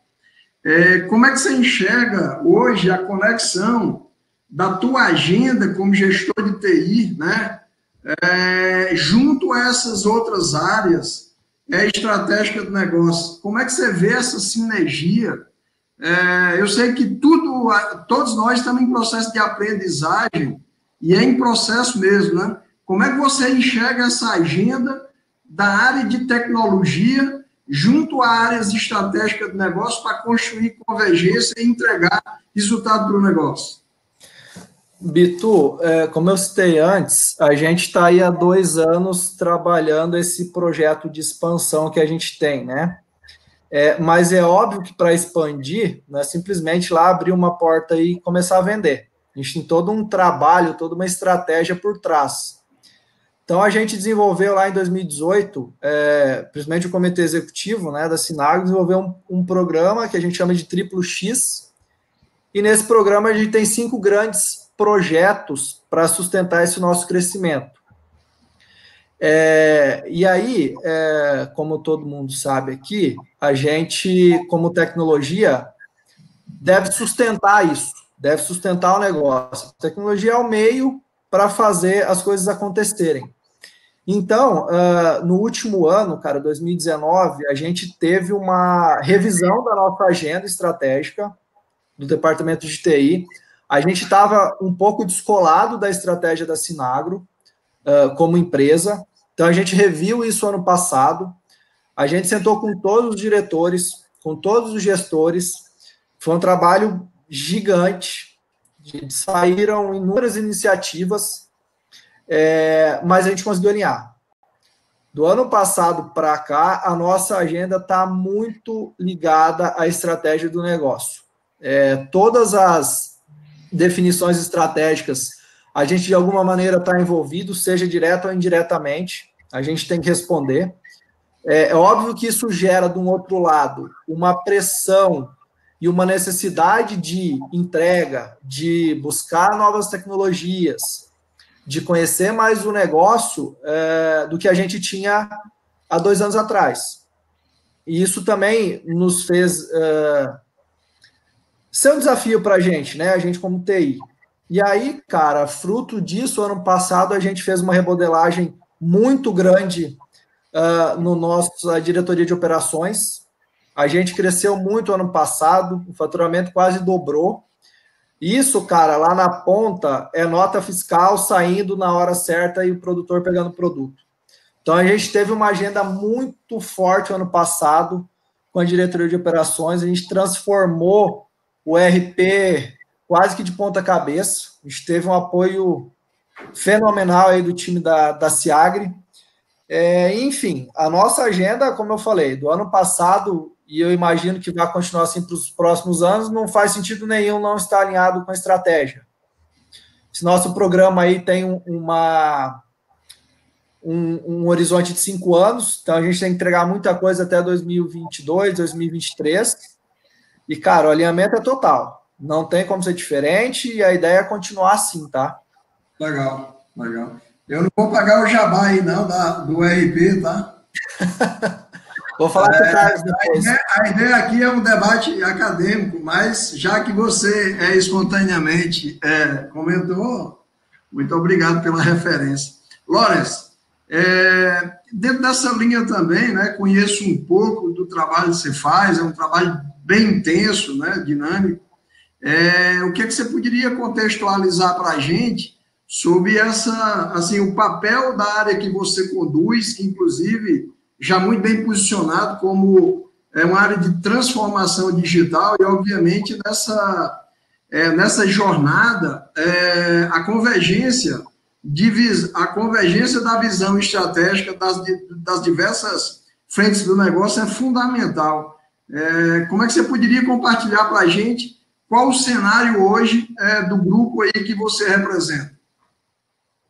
Como é que você enxerga hoje a conexão da tua agenda como gestor de TI, né, junto a essas outras áreas estratégicas do negócio? Como é que você vê essa sinergia? Eu sei que todos nós estamos em processo de aprendizagem, e é em processo mesmo, né? Como é que você enxerga essa agenda da área de tecnologia junto a áreas estratégicas do negócio para construir convergência e entregar resultado para o negócio? Bito, como eu citei antes, a gente está aí há 2 anos trabalhando esse projeto de expansão que a gente tem, né? Mas é óbvio que para expandir, não é simplesmente lá abrir uma porta e começar a vender. A gente tem todo um trabalho, toda uma estratégia por trás. Então, a gente desenvolveu lá em 2018, principalmente o comitê executivo, né, da Sinagro, desenvolveu um programa que a gente chama de Triplo X, e nesse programa a gente tem 5 grandes projetos para sustentar esse nosso crescimento. E aí, como todo mundo sabe aqui, a gente, como tecnologia, deve sustentar isso, deve sustentar o negócio. A tecnologia é o meio para fazer as coisas acontecerem. Então, no último ano, 2019, a gente teve uma revisão da nossa agenda estratégica do departamento de TI, a gente estava um pouco descolado da estratégia da Sinagro como empresa, então a gente reviu isso ano passado, a gente sentou com todos os diretores, com todos os gestores, foi um trabalho gigante, saíram inúmeras iniciativas, mas a gente conseguiu alinhar. Do ano passado para cá, a nossa agenda está muito ligada à estratégia do negócio. Todas as definições estratégicas, a gente de alguma maneira está envolvido, seja direto ou indiretamente, a gente tem que responder. É óbvio que isso gera, de um outro lado, uma pressão e uma necessidade de entrega, de buscar novas tecnologias, de conhecer mais o negócio do que a gente tinha há 2 anos atrás. E isso também nos fez ser um desafio para a gente, né? A gente como TI. E aí, cara, fruto disso, ano passado, a gente fez uma remodelagem muito grande no nossa diretoria de operações. A gente cresceu muito ano passado, o faturamento quase dobrou. Isso, cara, lá na ponta é nota fiscal saindo na hora certa e o produtor pegando o produto. Então, a gente teve uma agenda muito forte ano passado com a diretoria de operações. A gente transformou o RP quase que de ponta cabeça. A gente teve um apoio fenomenal aí do time da Siagre. Enfim, a nossa agenda, como eu falei, do ano passado, e eu imagino que vai continuar assim para os próximos anos, não faz sentido nenhum não estar alinhado com a estratégia. Esse nosso programa aí tem um horizonte de 5 anos, então a gente tem que entregar muita coisa até 2022, 2023, e, cara, o alinhamento é total. Não tem como ser diferente, e a ideia é continuar assim, tá? Legal, legal. Eu não vou pagar o jabá aí, não, do RP, tá? Vou falar com o Carlos depois. A ideia aqui é um debate acadêmico, mas já que você espontaneamente comentou, muito obrigado pela referência. Lawrence, dentro dessa linha também, né, conheço um pouco do trabalho que você faz, é um trabalho bem intenso, né, dinâmico. O que você poderia contextualizar para a gente sobre o papel da área que você conduz, que inclusive já muito bem posicionado como uma área de transformação digital e, obviamente, nessa jornada, a convergência da visão estratégica das diversas frentes do negócio é fundamental. Como é que você poderia compartilhar para a gente qual o cenário hoje do grupo aí que você representa?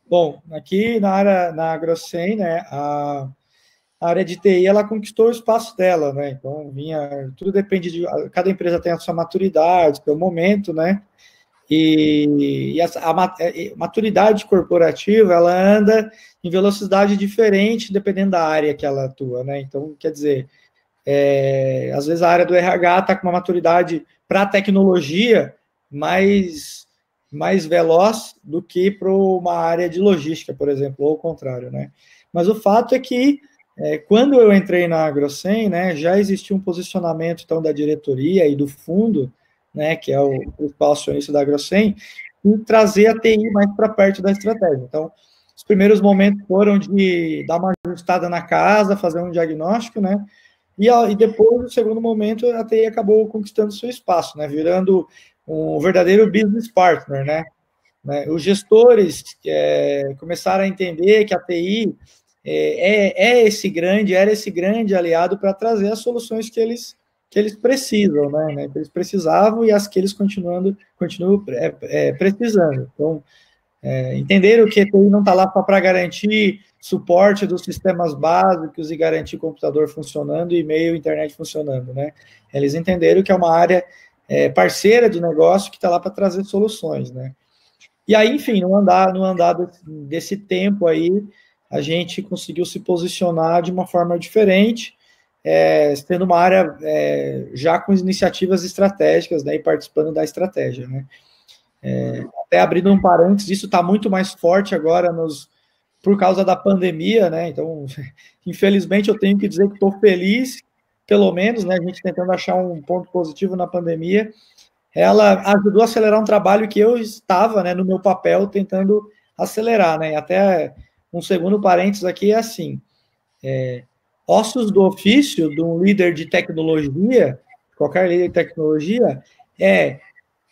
Bom, aqui na AgroSem, né, a área de TI, ela conquistou o espaço dela, né, então tudo depende cada empresa tem a sua maturidade, seu momento, né, e a maturidade corporativa, ela anda em velocidade diferente dependendo da área que ela atua, né, então, quer dizer, às vezes a área do RH está com uma maturidade para a tecnologia mais veloz do que para uma área de logística, por exemplo, ou o contrário, né? Mas o fato é que, quando eu entrei na AgroSem, né, já existia um posicionamento, então, da diretoria e do fundo, né, que é o principal acionista da AgroSem, em trazer a TI mais para perto da estratégia. Então, os primeiros momentos foram de dar uma ajustada na casa, fazer um diagnóstico, né, e depois, no segundo momento, a TI acabou conquistando seu espaço, né, virando um verdadeiro business partner, né? Os gestores começaram a entender que a TI era esse grande aliado para trazer as soluções que eles precisam, né? Que eles precisavam e as que eles continuam precisando. Então, entenderam que a TI não está lá só para garantir suporte dos sistemas básicos e garantir computador funcionando e e-mail, internet funcionando, né? Eles entenderam que é uma área parceira de negócio que está lá para trazer soluções, né? E aí, enfim, no andar desse tempo aí, a gente conseguiu se posicionar de uma forma diferente, tendo uma área já com iniciativas estratégicas, né, e participando da estratégia, né? Até abrindo um parênteses, isso está muito mais forte agora por causa da pandemia, né? Então, infelizmente, eu tenho que dizer que estou feliz, pelo menos, né, a gente tentando achar um ponto positivo na pandemia, ela ajudou a acelerar um trabalho que eu estava, né, no meu papel, tentando acelerar, né? Até um segundo parênteses aqui é assim, ossos do ofício de um líder de tecnologia, qualquer líder de tecnologia, é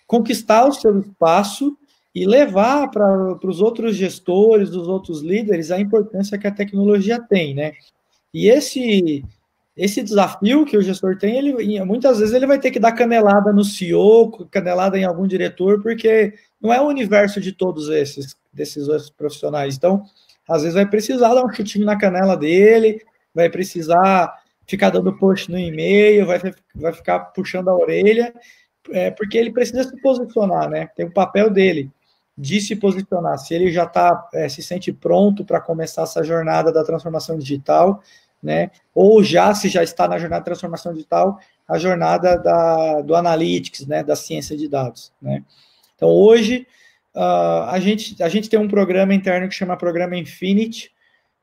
conquistar o seu espaço e levar para os outros gestores, os outros líderes, a importância que a tecnologia tem, né? E esse desafio que o gestor tem, muitas vezes ele vai ter que dar canelada no CEO, canelada em algum diretor, porque não é o universo de todos desses outros profissionais. Então, às vezes vai precisar dar um chutinho na canela dele, vai precisar ficar dando push no e-mail, vai ficar puxando a orelha, porque ele precisa se posicionar, né? Tem o papel dele de se posicionar. Se ele já se sente pronto para começar essa jornada da transformação digital, né? Ou se já está na jornada de transformação digital, a jornada do analytics, né? Da ciência de dados, né? Então, hoje, a gente tem um programa interno que chama Programa Infinity,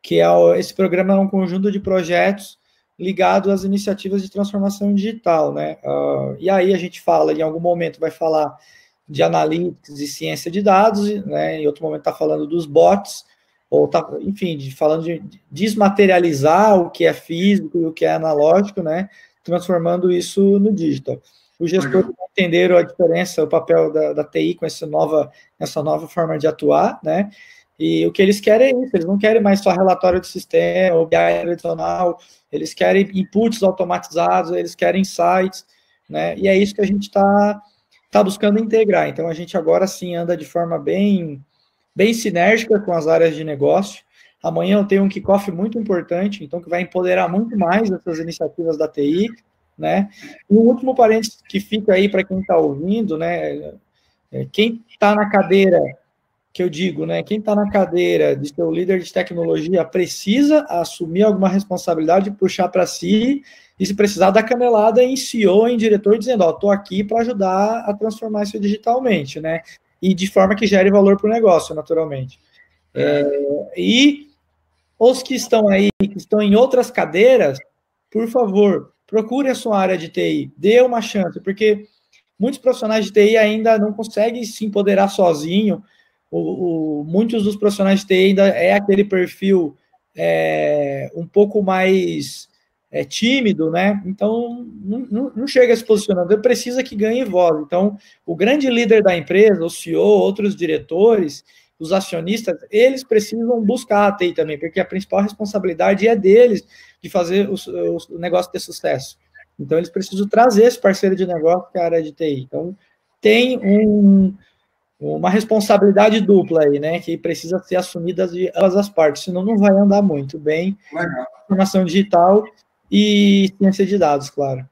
que esse programa é um conjunto de projetos ligado às iniciativas de transformação digital, né? E aí a gente fala, em algum momento vai falar de analytics e ciência de dados, né? Em outro momento está falando dos bots, ou enfim, falando de desmaterializar o que é físico e o que é analógico, né? Transformando isso no digital. Os gestores entenderam a diferença, o papel da TI com essa nova forma de atuar, né? E o que eles querem é isso, eles não querem mais só relatório de sistema, ou BI tradicional, eles querem inputs automatizados, eles querem insights, né? E é isso que a gente está buscando integrar. Então, a gente agora sim anda de forma bem sinérgica com as áreas de negócio. Amanhã eu tenho um kickoff muito importante, então que vai empoderar muito mais essas iniciativas da TI, né? E um último parênteses que fica aí para quem está ouvindo, né? Quem está na cadeira, que eu digo, né? Quem está na cadeira de ser o líder de tecnologia precisa assumir alguma responsabilidade, puxar para si, e se precisar dar canelada em CEO, em diretor, dizendo, estou aqui para ajudar a transformar isso digitalmente, né? E de forma que gere valor para o negócio, naturalmente. E os que estão aí, que estão em outras cadeiras, por favor, procure a sua área de TI, dê uma chance, porque muitos profissionais de TI ainda não conseguem se empoderar sozinho. Muitos dos profissionais de TI ainda é aquele perfil um pouco mais tímido, né? Então, não chega se posicionando. Ele precisa que ganhe voz. Então, o grande líder da empresa, o CEO, outros diretores, os acionistas, eles precisam buscar a TI também, porque a principal responsabilidade é deles de fazer o negócio ter sucesso. Então, eles precisam trazer esse parceiro de negócio que é a área de TI. Então, tem uma responsabilidade dupla aí, né, que precisa ser assumida de ambas as partes, senão não vai andar muito bem. Legal. Informação digital e ciência de dados, claro.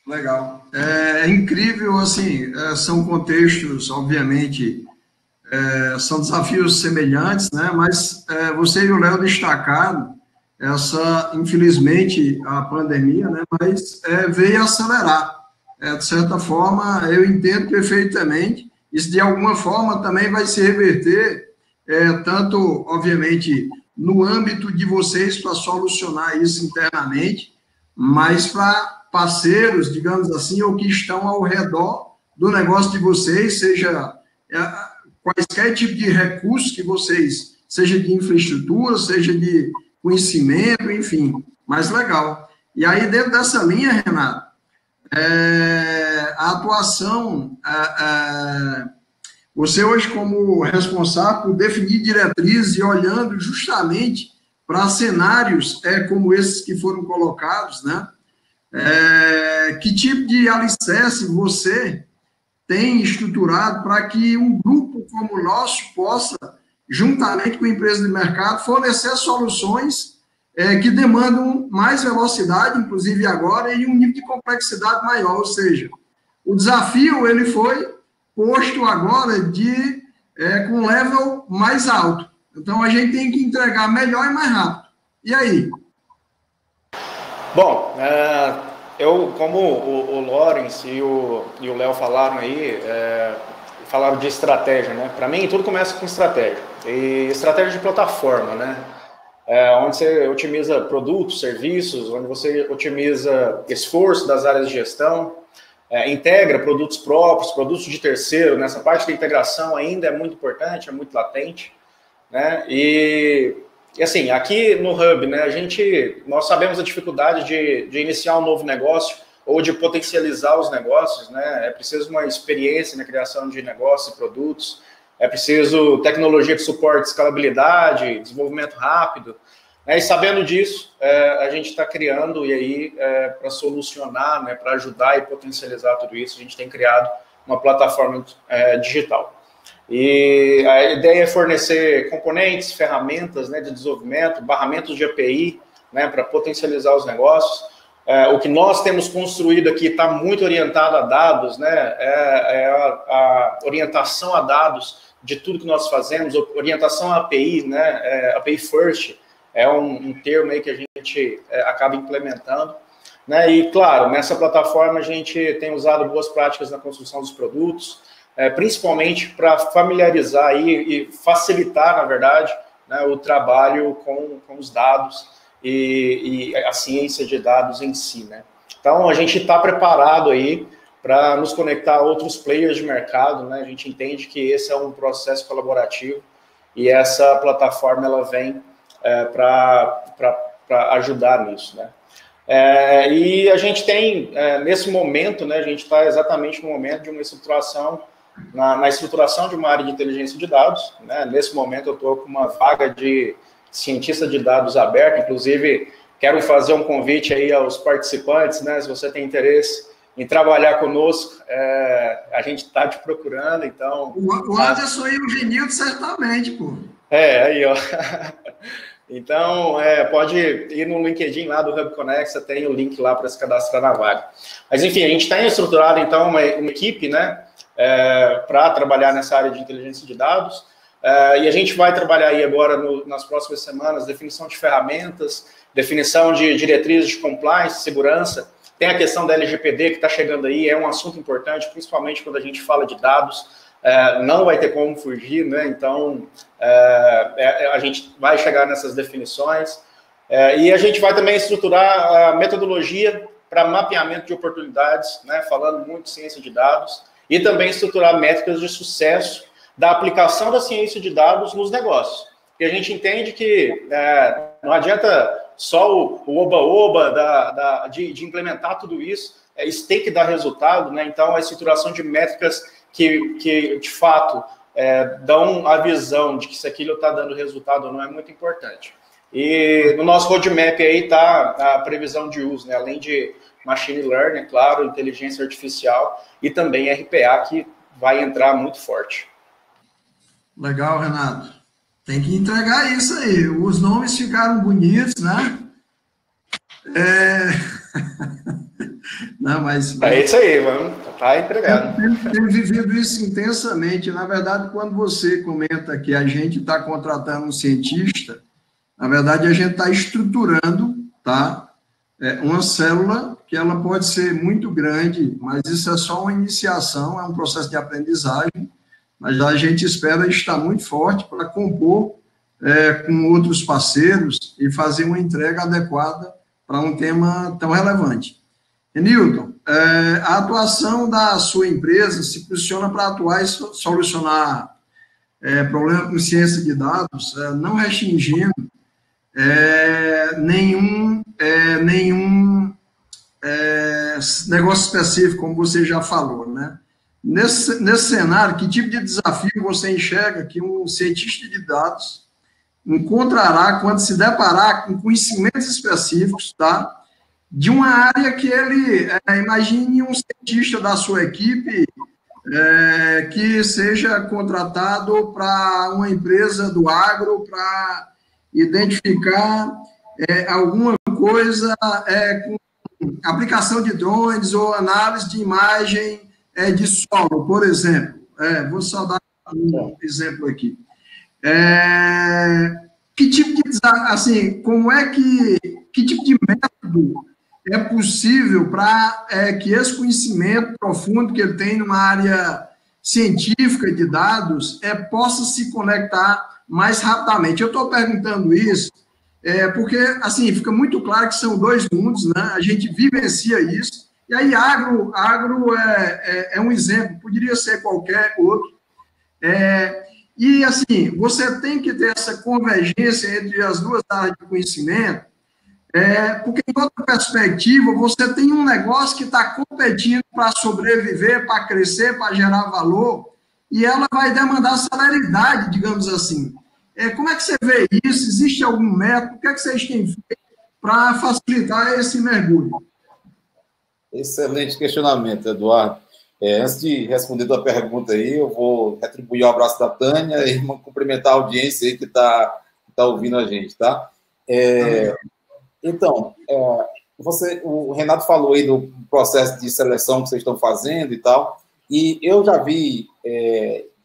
Legal. É incrível, assim, são contextos, obviamente, são desafios semelhantes, né, mas você e o Léo destacaram infelizmente, a pandemia, né, mas veio acelerar. De certa forma, eu entendo perfeitamente. Isso, de alguma forma, também vai se reverter, tanto, obviamente, no âmbito de vocês para solucionar isso internamente, mas para parceiros, digamos assim, ou que estão ao redor do negócio de vocês, seja quaisquer tipo de recursos que vocês, seja de infraestrutura, seja de conhecimento, enfim, mas legal. E aí, dentro dessa linha, Renato, a atuação, você hoje como responsável por definir diretrizes e olhando justamente para cenários como esses que foram colocados, né? Que tipo de alicerce você tem estruturado para que um grupo como o nosso possa, juntamente com a empresa de mercado, fornecer soluções que demandam mais velocidade, inclusive agora, e um nível de complexidade maior, ou seja, o desafio ele foi posto agora com um level mais alto. Então, a gente tem que entregar melhor e mais rápido. E aí? Bom, como o Lawrence e o Léo falaram aí, falaram de estratégia, né? Para mim, tudo começa com estratégia. E estratégia de plataforma, né? Onde você otimiza produtos, serviços, onde você otimiza esforço das áreas de gestão. integra produtos próprios, produtos de terceiro, nessa parte da integração ainda é muito importante, é muito latente, né? E assim, aqui no Hub, né, nós sabemos a dificuldade de iniciar um novo negócio ou de potencializar os negócios, né? É preciso uma experiência na criação de negócios e produtos, é preciso tecnologia de suporte, escalabilidade, desenvolvimento rápido, né? E sabendo disso, a gente está criando, e aí, para solucionar, né, para ajudar e potencializar tudo isso, a gente tem criado uma plataforma digital. E a ideia é fornecer componentes, ferramentas, né, de desenvolvimento, barramentos de API, né, para potencializar os negócios. O que nós temos construído aqui está muito orientado a dados, né, a orientação a dados de tudo que nós fazemos, orientação a API, né, API First, é um termo aí que a gente acaba implementando. Né, e, claro, nessa plataforma a gente tem usado boas práticas na construção dos produtos, principalmente para familiarizar e facilitar, na verdade, né, o trabalho com os dados e a ciência de dados em si, né? Então, a gente está preparado aí para nos conectar a outros players de mercado, né? A gente entende que esse é um processo colaborativo e essa plataforma ela vem para ajudar nisso, né? E a gente tem, nesse momento, né, a gente está exatamente no momento de uma estruturação, na estruturação de uma área de inteligência de dados, né? Nesse momento eu estou com uma vaga de cientista de dados aberta, inclusive quero fazer um convite aí aos participantes, né? Se você tem interesse em trabalhar conosco, a gente está te procurando, então... O Anderson e o Genildo, certamente, pô. Aí, ó. Então, pode ir no LinkedIn lá do Hub Connect, você tem o link lá para se cadastrar na vaga. Mas, enfim, a gente tem estruturado, então, uma equipe, né, para trabalhar nessa área de inteligência de dados, e a gente vai trabalhar aí agora, nas próximas semanas, definição de ferramentas, definição de diretrizes de compliance, segurança, tem a questão da LGPD que está chegando aí, é um assunto importante, principalmente quando a gente fala de dados, não vai ter como fugir, né? Então, a gente vai chegar nessas definições, e a gente vai também estruturar a metodologia para mapeamento de oportunidades, né? Falando muito de ciência de dados, e também estruturar métricas de sucesso da aplicação da ciência de dados nos negócios. E a gente entende que não adianta só o oba-oba de implementar tudo isso, isso tem que dar resultado, né? Então, a estruturação de métricas que de fato, dão a visão de que se aquilo está dando resultado ou não é muito importante. E no nosso roadmap aí está a previsão de uso, né? Além de machine learning, claro, inteligência artificial e também RPA, que vai entrar muito forte. Legal, Renato. Tem que entregar isso aí. Os nomes ficaram bonitos, né? Não, mas... É isso aí, vamos. Tá entregado. Tenho vivido isso intensamente. Na verdade, quando você comenta que a gente está contratando um cientista, na verdade, a gente está estruturando, tá? Uma célula que ela pode ser muito grande, mas isso é só uma iniciação, é um processo de aprendizagem, mas a gente espera estar muito forte para compor com outros parceiros e fazer uma entrega adequada para um tema tão relevante. Newton, a atuação da sua empresa se posiciona para atuar e solucionar problemas com ciência de dados, não restringindo nenhum negócio específico, como você já falou, né? Nesse cenário, que tipo de desafio você enxerga que um cientista de dados encontrará quando se deparar com conhecimentos específicos, tá? De uma área que ele, imagine um cientista da sua equipe que seja contratado para uma empresa do agro para identificar alguma coisa com aplicação de drones ou análise de imagem de solo, por exemplo. Vou só dar um exemplo aqui. Que tipo de, assim, que tipo de método é possível para que esse conhecimento profundo que ele tem numa área científica de dados possa se conectar mais rapidamente? Eu estou perguntando isso porque, assim, fica muito claro que são dois mundos, né? A gente vivencia isso, E aí, agro é um exemplo, poderia ser qualquer outro. E, assim, você tem que ter essa convergência entre as duas áreas de conhecimento, porque, em outra perspectiva, você tem um negócio que está competindo para sobreviver, para crescer, para gerar valor, e ela vai demandar celeridade, digamos assim. Como é que você vê isso? Existe algum método? O que é que vocês têm feito para facilitar esse mergulho? Excelente questionamento, Eduardo. Antes de responder a tua pergunta aí, eu vou retribuir o abraço da Tânia e cumprimentar a audiência aí que está ouvindo a gente, tá? Então, o Renato falou aí do processo de seleção que vocês estão fazendo e tal, e eu já vi,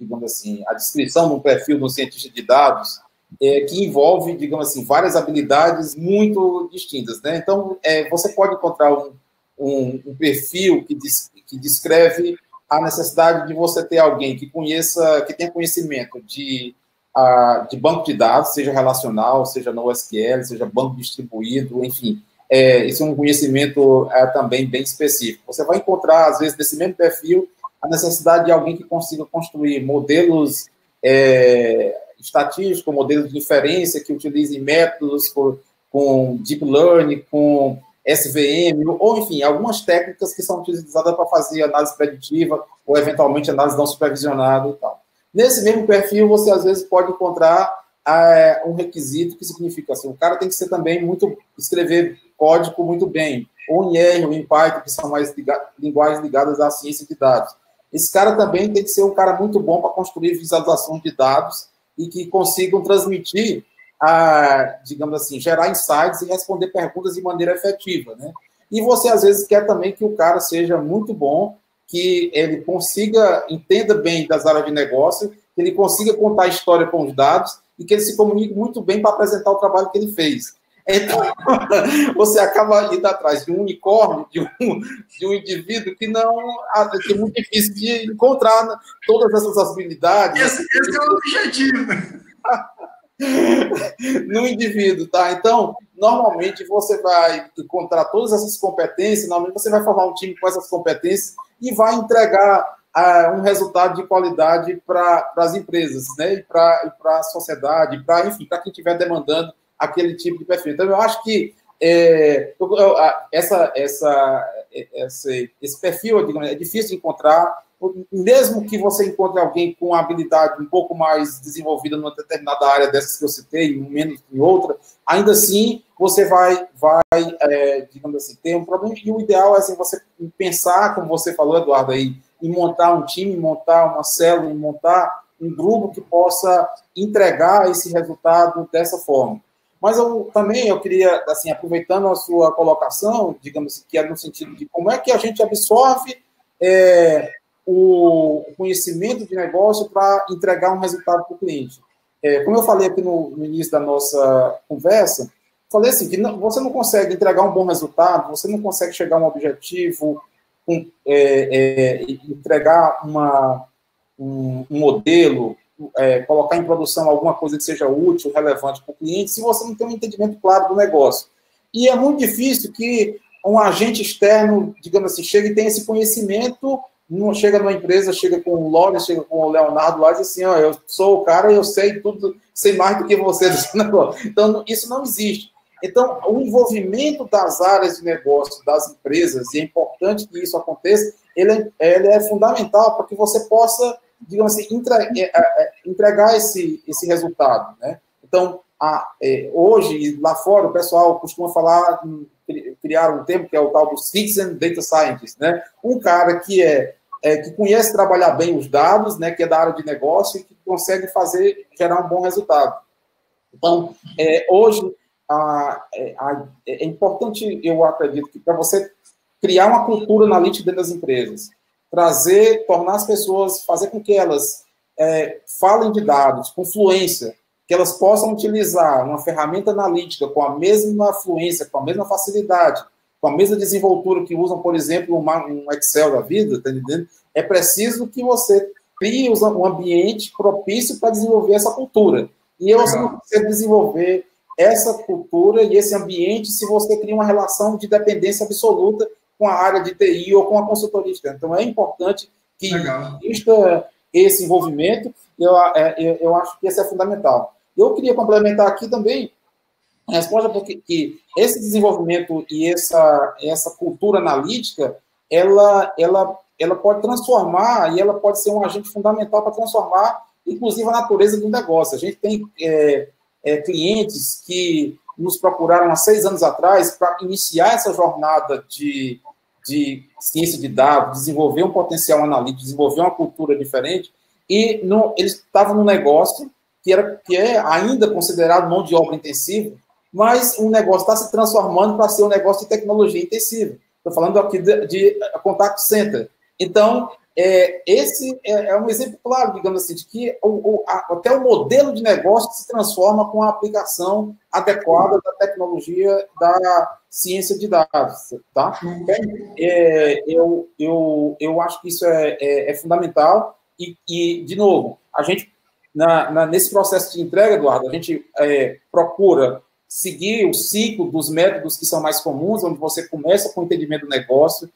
digamos assim, a descrição de um perfil de um cientista de dados que envolve, digamos assim, várias habilidades muito distintas, né? Então, você pode encontrar um perfil que descreve a necessidade de você ter alguém que tenha conhecimento de banco de dados, seja relacional, seja no SQL, seja banco distribuído, enfim. Esse é um conhecimento também bem específico. Você vai encontrar, às vezes, nesse mesmo perfil, a necessidade de alguém que consiga construir modelos estatísticos, modelos de inferência, que utilizem métodos com deep learning, com SVM, ou, enfim, algumas técnicas que são utilizadas para fazer análise preditiva ou, eventualmente, análise não supervisionada e tal. Nesse mesmo perfil, você, às vezes, pode encontrar um requisito que significa assim, o cara tem que ser também escrever código muito bem, ou em R, ou em Python, que são mais linguagens ligadas à ciência de dados. Esse cara também tem que ser um cara muito bom para construir visualização de dados e que consigam transmitir digamos assim, gerar insights e responder perguntas de maneira efetiva, né? E você, às vezes, quer também que o cara seja muito bom, que ele entenda bem das áreas de negócio, que ele consiga contar a história com os dados e que ele se comunique muito bem para apresentar o trabalho que ele fez. Então, você acaba indo atrás de um unicórnio, de um indivíduo que é muito difícil de encontrar todas essas habilidades. Esse é o objetivo. No indivíduo, tá? Então, normalmente você vai encontrar todas essas competências, normalmente você vai formar um time com essas competências e vai entregar um resultado de qualidade para as empresas, né? E para a sociedade, enfim, para quem estiver demandando aquele tipo de perfil. Então, eu acho que esse perfil, digamos, é difícil de encontrar. Mesmo que você encontre alguém com uma habilidade um pouco mais desenvolvida numa determinada área dessas que eu citei, menos em outra, ainda assim você vai digamos assim, ter um problema. E o ideal é assim, você pensar, como você falou, Eduardo, aí, em montar um time, montar uma célula, em montar um grupo que possa entregar esse resultado dessa forma. Mas eu queria, assim, aproveitando a sua colocação, digamos assim, que é no sentido de como é que a gente absorve o conhecimento de negócio para entregar um resultado para o cliente. Como eu falei aqui no início da nossa conversa, falei assim, que você não consegue entregar um bom resultado, você não consegue chegar a um objetivo, entregar um modelo, colocar em produção alguma coisa que seja útil, relevante para o cliente, se você não tem um entendimento claro do negócio. E é muito difícil que um agente externo, digamos assim, chegue e tenha esse conhecimento. Não chega numa empresa, chega com o Lawrence, chega com o Leonardo lá e diz assim, eu sou o cara e eu sei tudo, sei mais do que você desse negócio. Então, isso não existe. Então, o envolvimento das áreas de negócio, das empresas, e é importante que isso aconteça, ele é fundamental para que você possa, digamos assim, entregar esse resultado, né? Então, hoje, lá fora, o pessoal costuma criar um termo que é o tal do Citizen Data Scientist, né? Um cara que conhece trabalhar bem os dados, né, que é da área de negócio e que consegue gerar um bom resultado. Então, hoje, é importante, eu acredito, que para você criar uma cultura analítica dentro das empresas, tornar as pessoas, fazer com que elas falem de dados com fluência, que elas possam utilizar uma ferramenta analítica com a mesma fluência, com a mesma facilidade, com a mesma desenvoltura que usam, por exemplo, um Excel da vida, tá entendendo? É preciso que você crie um ambiente propício para desenvolver essa cultura. E você não consegue desenvolver essa cultura e esse ambiente se você cria uma relação de dependência absoluta com a área de TI ou com a consultoria externa. Então, é importante que exista esse envolvimento. Eu acho que isso é fundamental. Eu queria complementar aqui também a resposta, porque que esse desenvolvimento e essa cultura analítica, ela pode transformar, e ela pode ser um agente fundamental para transformar, inclusive, a natureza do negócio. A gente tem clientes que nos procuraram há 6 anos atrás para iniciar essa jornada de ciência de dados, desenvolver um potencial analítico, desenvolver uma cultura diferente, e eles estavam num negócio que é ainda considerado mão de obra intensiva, mas o negócio está se transformando para ser um negócio de tecnologia intensiva. Estou falando aqui de contact center. Então, esse é um exemplo claro, digamos assim, de que até o modelo de negócio se transforma com a aplicação adequada da tecnologia da ciência de dados. Tá? Eu acho que isso é fundamental e, de novo, a gente, nesse processo de entrega, Eduardo, a gente procura seguir o ciclo dos métodos que são mais comuns, onde você começa com o entendimento do negócio,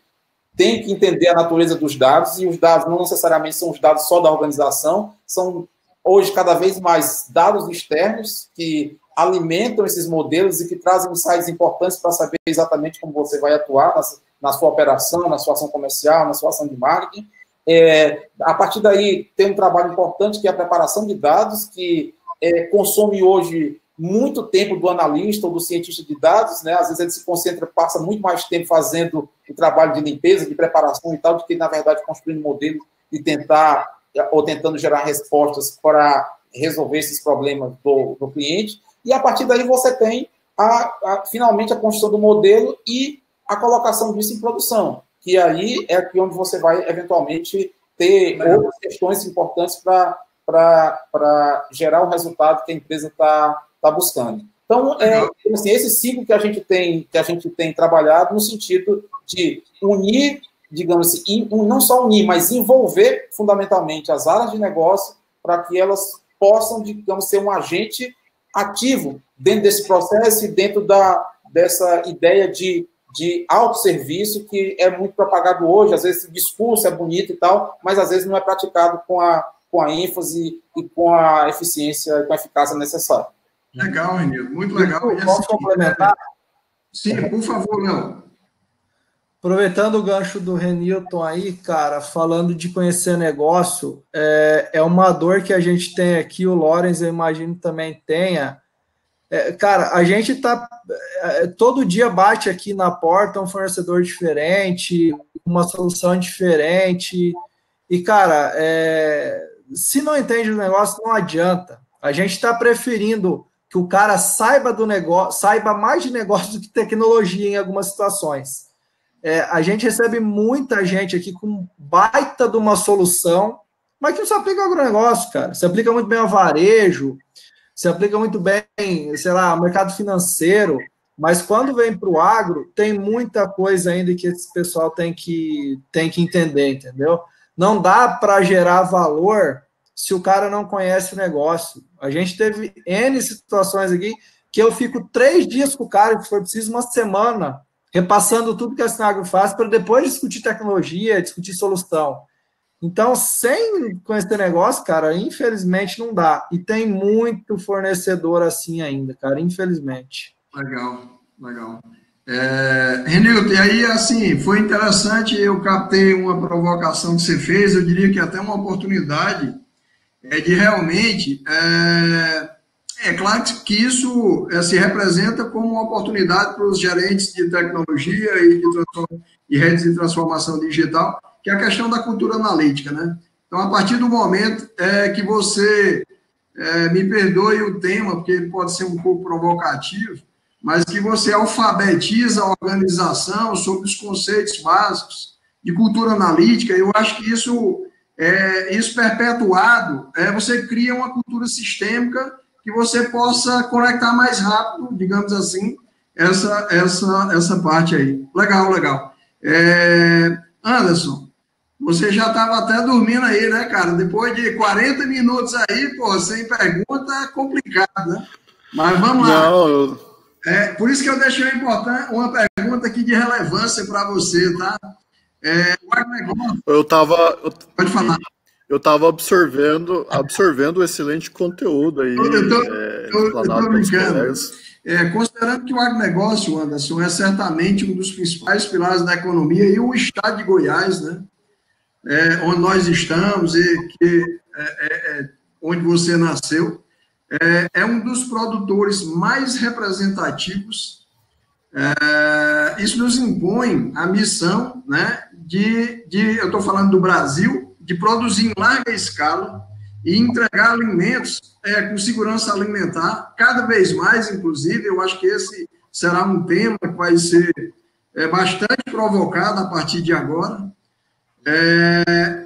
tem que entender a natureza dos dados, e os dados não necessariamente são os dados só da organização, são, hoje, cada vez mais dados externos que alimentam esses modelos e que trazem insights importantes para saber exatamente como você vai atuar na sua operação, na sua ação comercial, na sua ação de marketing. A partir daí, tem um trabalho importante, que é a preparação de dados, que consome hoje muito tempo do analista ou do cientista de dados, né? Às vezes ele se concentra, passa muito mais tempo fazendo o trabalho de limpeza, de preparação e tal, do que, na verdade, construindo modelos e tentando gerar respostas para resolver esses problemas do cliente. E, a partir daí, você tem, finalmente, a construção do modelo e a colocação disso em produção, que aí é aqui onde você vai, eventualmente, ter outras questões importantes para gerar o resultado que a empresa está buscando. Então, assim, esse ciclo que a gente tem trabalhado no sentido de unir, digamos assim, não só unir, mas envolver fundamentalmente as áreas de negócio para que elas possam, digamos, ser um agente ativo dentro desse processo e dentro dessa ideia de autosserviço que é muito propagado hoje. Às vezes o discurso é bonito e tal, mas às vezes não é praticado com a ênfase e com a eficiência e com a eficácia necessária. Legal, Renildo, muito legal. Posso complementar? Sim, por favor, Léo. Aproveitando o gancho do Renilton aí, cara, falando de conhecer negócio, é uma dor que a gente tem aqui, o Lawrence, eu imagino, também tenha. Cara, a gente todo dia bate aqui na porta um fornecedor diferente, uma solução diferente, e, cara, se não entende o negócio, não adianta. A gente está preferindo que o cara saiba do negócio, saiba mais de negócio do que tecnologia em algumas situações. A gente recebe muita gente aqui com baita de uma solução, mas que não se aplica ao agronegócio, cara. Se aplica muito bem ao varejo, se aplica muito bem, sei lá, ao mercado financeiro, mas quando vem para o agro, tem muita coisa ainda que esse pessoal tem que entender, entendeu? Não dá para gerar valor se o cara não conhece o negócio. A gente teve N situações aqui que eu fico 3 dias com o cara, se for preciso, uma semana, repassando tudo que a Sinagro faz para depois discutir tecnologia, discutir solução. Então, sem conhecer negócio, cara, infelizmente não dá. E tem muito fornecedor assim ainda, cara, infelizmente. Legal. Renilton, e aí, assim, foi interessante, eu captei uma provocação que você fez, eu diria que até uma oportunidade de realmente, claro que isso se representa como uma oportunidade para os gerentes de tecnologia e redes de transformação digital, que é a questão da cultura analítica, né? Então, a partir do momento que você, me perdoe o tema, porque ele pode ser um pouco provocativo, mas que você alfabetiza a organização sobre os conceitos básicos de cultura analítica, eu acho que isso perpetuado, você cria uma cultura sistêmica que você possa conectar mais rápido, digamos assim, essa parte aí. Legal. Anderson, você já estava até dormindo aí, né, cara? Depois de 40 minutos aí, pô, sem pergunta, é complicado, né? Mas vamos lá. Não, Por isso que eu deixei uma pergunta aqui de relevância para você, tá? O agronegócio... Pode falar. Eu estava absorvendo o excelente conteúdo aí. Eu estou brincando. Considerando que o agronegócio, Anderson, é certamente um dos principais pilares da economia e o estado de Goiás, né? Onde nós estamos e onde você nasceu, é um dos produtores mais representativos. Isso nos impõe a missão, né, eu estou falando do Brasil, de produzir em larga escala e entregar alimentos com segurança alimentar, cada vez mais, inclusive. Eu acho que esse será um tema que vai ser bastante provocado a partir de agora.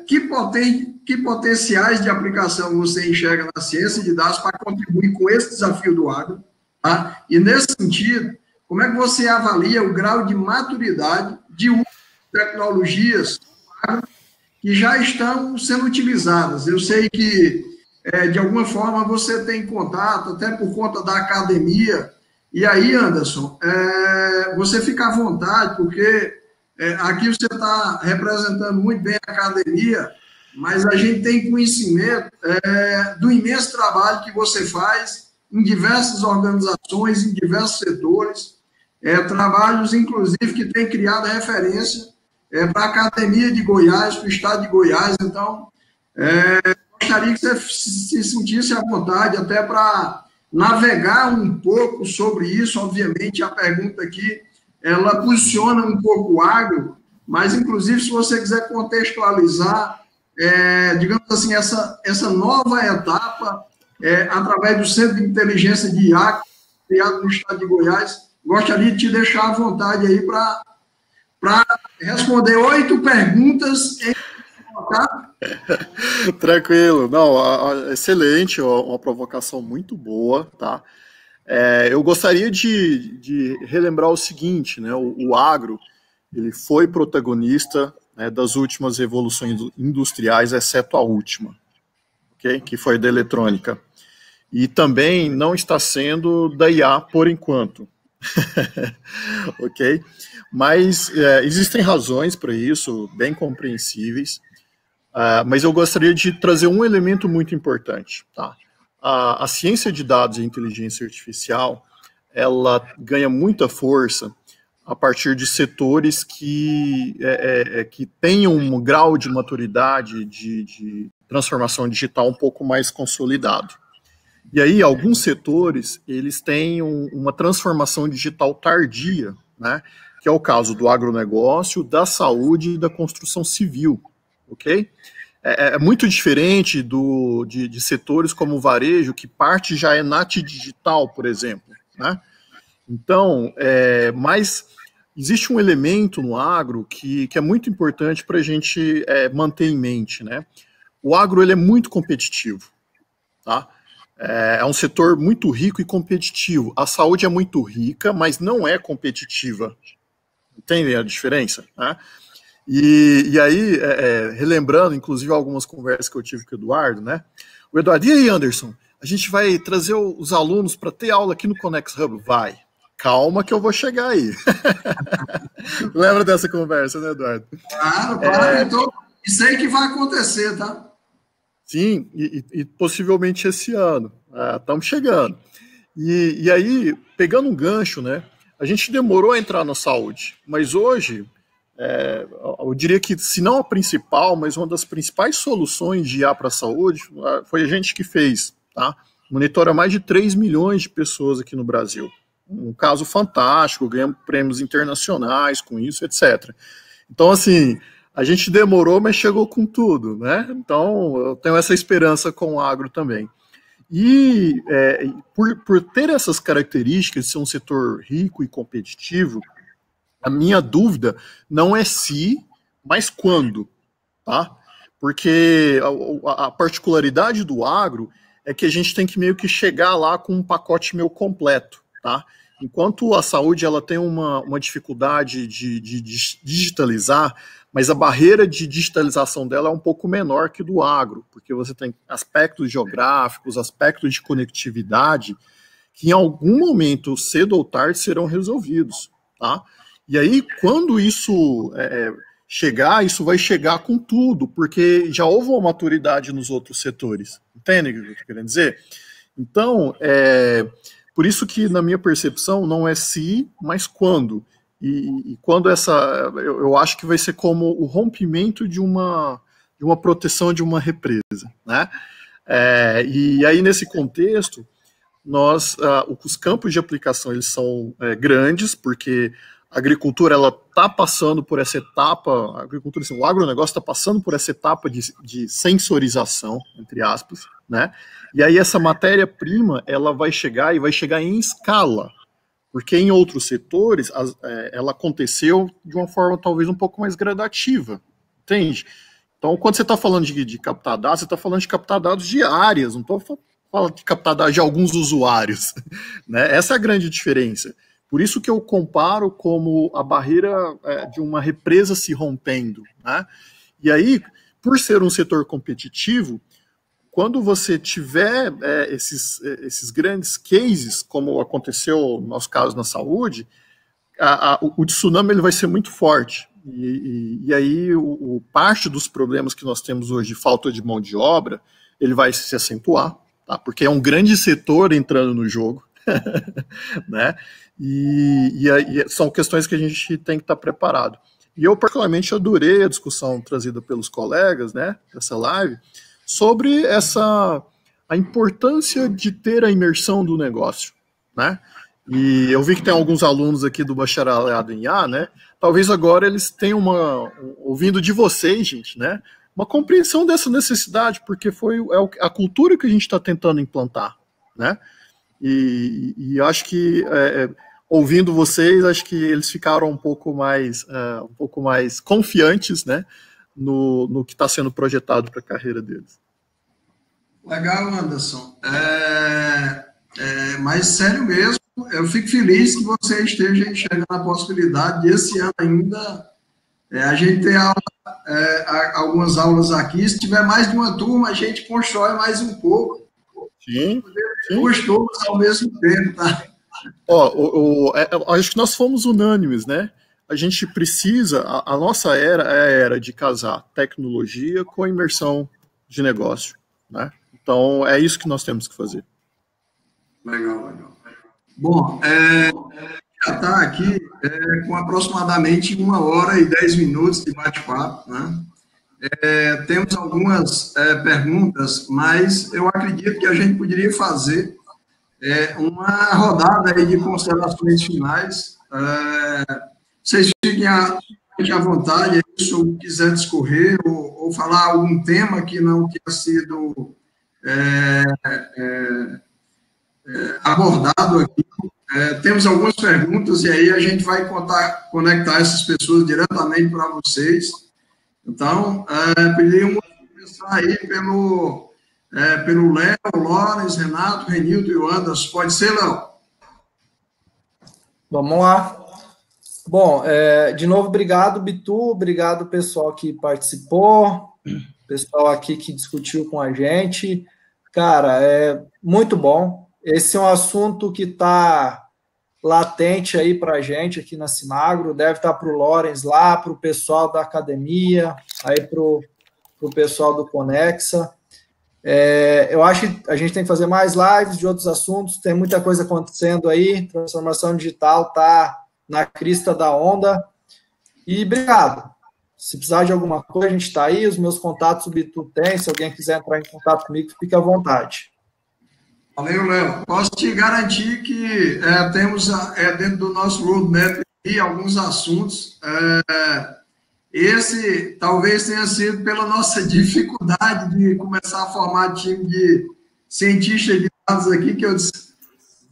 Que potenciais de aplicação você enxerga na ciência de dados para contribuir com esse desafio do agro? Tá? E, nesse sentido, como é que você avalia o grau de maturidade de uso de tecnologias do agro que já estão sendo utilizadas? Eu sei que, de alguma forma, você tem contato, até por conta da academia, e aí, Anderson, você fica à vontade, porque aqui você está representando muito bem a academia, mas a gente tem conhecimento do imenso trabalho que você faz em diversas organizações, em diversos setores, trabalhos, inclusive, que tem criado referência para a Academia de Goiás, para o Estado de Goiás. Então, gostaria que você se sentisse à vontade até para navegar um pouco sobre isso. Obviamente, a pergunta aqui, ela posiciona um pouco o agro, mas, inclusive, se você quiser contextualizar, digamos assim, essa nova etapa, através do Centro de Inteligência de IA, criado no Estado de Goiás, gostaria de te deixar à vontade aí para responder 8 perguntas em... Tá? Tranquilo. Não, excelente, uma provocação muito boa, tá? Eu gostaria de relembrar o seguinte, né? O agro, ele foi protagonista, né, das últimas revoluções industriais, exceto a última, okay? Que foi da eletrônica. E também não está sendo da IA por enquanto. Ok? Mas existem razões para isso, bem compreensíveis, mas eu gostaria de trazer um elemento muito importante. Tá? A ciência de dados e a inteligência artificial, ela ganha muita força a partir de setores que tenham um grau de maturidade, de transformação digital um pouco mais consolidado. E aí, alguns setores, eles têm uma transformação digital tardia, né? Que é o caso do agronegócio, da saúde e da construção civil, ok? É muito diferente de setores como o varejo, que parte já é nat digital, por exemplo, né? Então, mas existe um elemento no agro que é muito importante para a gente manter em mente, né? O agro, ele é muito competitivo, tá? É um setor muito rico e competitivo. A saúde é muito rica, mas não é competitiva. Entendem a diferença? Né? E aí, relembrando, inclusive, algumas conversas que eu tive com o Eduardo, né? O Eduardo, e aí, Anderson? A gente vai trazer os alunos para ter aula aqui no Conex Hub? Vai. Calma que eu vou chegar aí. Lembra dessa conversa, né, Eduardo? Claro. Então, isso aí que vai acontecer, tá? Sim, e possivelmente esse ano. Estamos chegando. E aí, pegando um gancho, né? A gente demorou a entrar na saúde, mas hoje, eu diria que, se não a principal, mas uma das principais soluções de IA para a saúde foi a gente que fez, tá? Monitora mais de 3 milhões de pessoas aqui no Brasil. Um caso fantástico, ganhamos prêmios internacionais com isso, etc. Então, assim, a gente demorou, mas chegou com tudo, né? Então, eu tenho essa esperança com o agro também. E por ter essas características de ser um setor rico e competitivo, a minha dúvida não é se, mas quando, tá? Porque a particularidade do agro é que a gente tem que meio que chegar lá com um pacote meio completo, tá? Enquanto a saúde ela tem uma dificuldade de digitalizar, mas a barreira de digitalização dela é um pouco menor que do agro, porque você tem aspectos geográficos, aspectos de conectividade que em algum momento, cedo ou tarde, serão resolvidos, tá? E aí, quando isso chegar, isso vai chegar com tudo, porque já houve uma maturidade nos outros setores. Entende o que eu estou querendo dizer? Então, por isso que, na minha percepção, não é se, mas quando. E quando eu acho que vai ser como o rompimento de uma proteção de uma represa, né? E aí, nesse contexto, os campos de aplicação eles são grandes, porque a agricultura ela está passando por essa etapa, o agronegócio está passando por essa etapa de sensorização, entre aspas, né? E aí essa matéria-prima ela vai chegar em escala, porque em outros setores ela aconteceu de uma forma talvez um pouco mais gradativa, entende? Então, quando você está falando de captar dados, você está falando de captar dados de áreas, não estou falando de captar dados de alguns usuários, né? Essa é a grande diferença. Por isso que eu comparo como a barreira de uma represa se rompendo, né? E aí, por ser um setor competitivo, quando você tiver esses grandes cases, como aconteceu no nosso caso na saúde, o tsunami ele vai ser muito forte. E aí parte dos problemas que nós temos hoje de falta de mão de obra, ele vai se acentuar, tá? Porque é um grande setor entrando no jogo, né? E são questões que a gente tem que estar preparado. E eu particularmente adorei a discussão trazida pelos colegas, né, dessa live, sobre a importância de ter a imersão do negócio, né? E eu vi que tem alguns alunos aqui do bacharelado em IA, né? Talvez agora eles tenham ouvindo de vocês, gente, né? Uma compreensão dessa necessidade, porque a cultura que a gente está tentando implantar, né? E acho que ouvindo vocês, acho que eles ficaram um pouco mais confiantes, né? No que está sendo projetado para a carreira deles. Legal, Anderson. Mas sério mesmo, eu fico feliz que você esteja enxergando a possibilidade de esse ano ainda a gente ter algumas aulas aqui. Se tiver mais de uma turma, a gente constrói mais um pouco. Sim. Duas turmas ao mesmo tempo, tá? Acho que nós fomos unânimes, né? A gente precisa, a nossa era é a era de casar tecnologia com imersão de negócio, né? Então, é isso que nós temos que fazer. Legal. Bom, já está aqui com aproximadamente 1h10 de bate-papo, né? Temos algumas perguntas, mas eu acredito que a gente poderia fazer uma rodada aí de considerações finais. Vocês fiquem à vontade, se eu quiser discorrer ou falar algum tema que não tenha sido abordado aqui. Temos algumas perguntas e aí a gente vai conectar essas pessoas diretamente para vocês. Então, poderíamos começar aí pelo Léo, Lawrence, Renato, Renildo e o Anderson. Pode ser, Léo? Vamos lá. Bom, de novo, obrigado, Bitu, obrigado, pessoal que participou, pessoal aqui que discutiu com a gente. Cara, é muito bom. Esse é um assunto que está latente aí para a gente aqui na Sinagro, deve estar para o Lawrence lá, para o pessoal da academia, aí para o pessoal do Conexa. Eu acho que a gente tem que fazer mais lives de outros assuntos, tem muita coisa acontecendo aí, transformação digital está na crista da onda. E obrigado. Se precisar de alguma coisa, a gente está aí, os meus contatos o Bitu tem, se alguém quiser entrar em contato comigo, fique à vontade. Valeu, Léo. Posso te garantir que temos dentro do nosso roadmap alguns assuntos. Esse talvez tenha sido pela nossa dificuldade de começar a formar time de cientistas de dados aqui, que eu disse,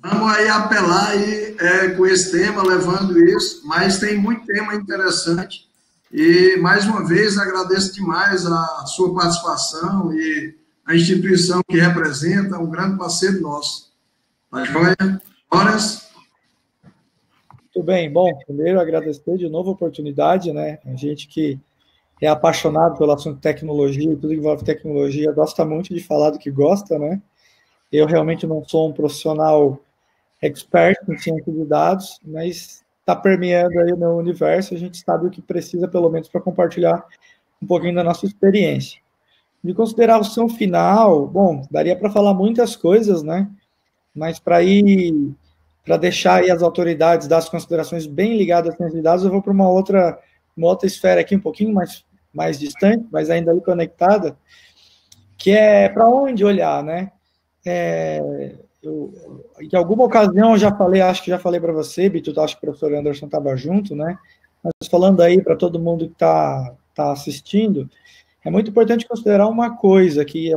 vamos aí apelar aí, com esse tema, levando isso, mas tem muito tema interessante. E, mais uma vez, agradeço demais a sua participação e a instituição que representa, um grande parceiro nosso. Tá joia? Horas? Muito bem. Bom, primeiro agradecer de novo a oportunidade, né? A gente que é apaixonado pelo assunto tecnologia e tudo que envolve tecnologia, gosta muito de falar do que gosta, né? Eu realmente não sou um profissional expert em ciência de dados, mas está permeando aí o meu universo, a gente sabe o que precisa, pelo menos, para compartilhar um pouquinho da nossa experiência. De consideração final, bom, daria para falar muitas coisas, né? Mas para deixar aí as autoridades dar as considerações bem ligadas à ciência de dados, eu vou para uma outra esfera aqui, um pouquinho mais distante, mas ainda aí conectada, que é para onde olhar, né? Em alguma ocasião eu já falei, acho que já falei para você, Bito, acho que o professor Anderson estava junto, né? Mas falando aí para todo mundo que está assistindo, é muito importante considerar uma coisa, que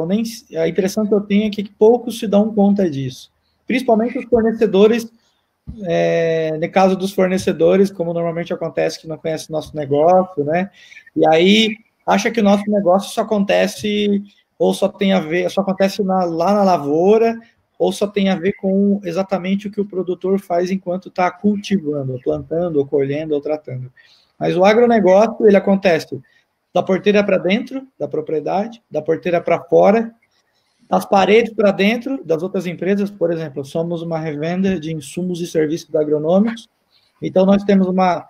a impressão que eu tenho é que poucos se dão conta disso. Principalmente os fornecedores, no caso dos fornecedores, como normalmente acontece, que não conhece o nosso negócio, né? E aí acha que o nosso negócio só acontece, ou só tem a ver, só acontece lá na lavoura, ou só tem a ver com exatamente o que o produtor faz enquanto está cultivando, plantando, ou colhendo, ou tratando. Mas o agronegócio, ele acontece da porteira para dentro da propriedade, da porteira para fora, das paredes para dentro das outras empresas. Por exemplo, somos uma revenda de insumos e serviços agronômicos, então nós temos a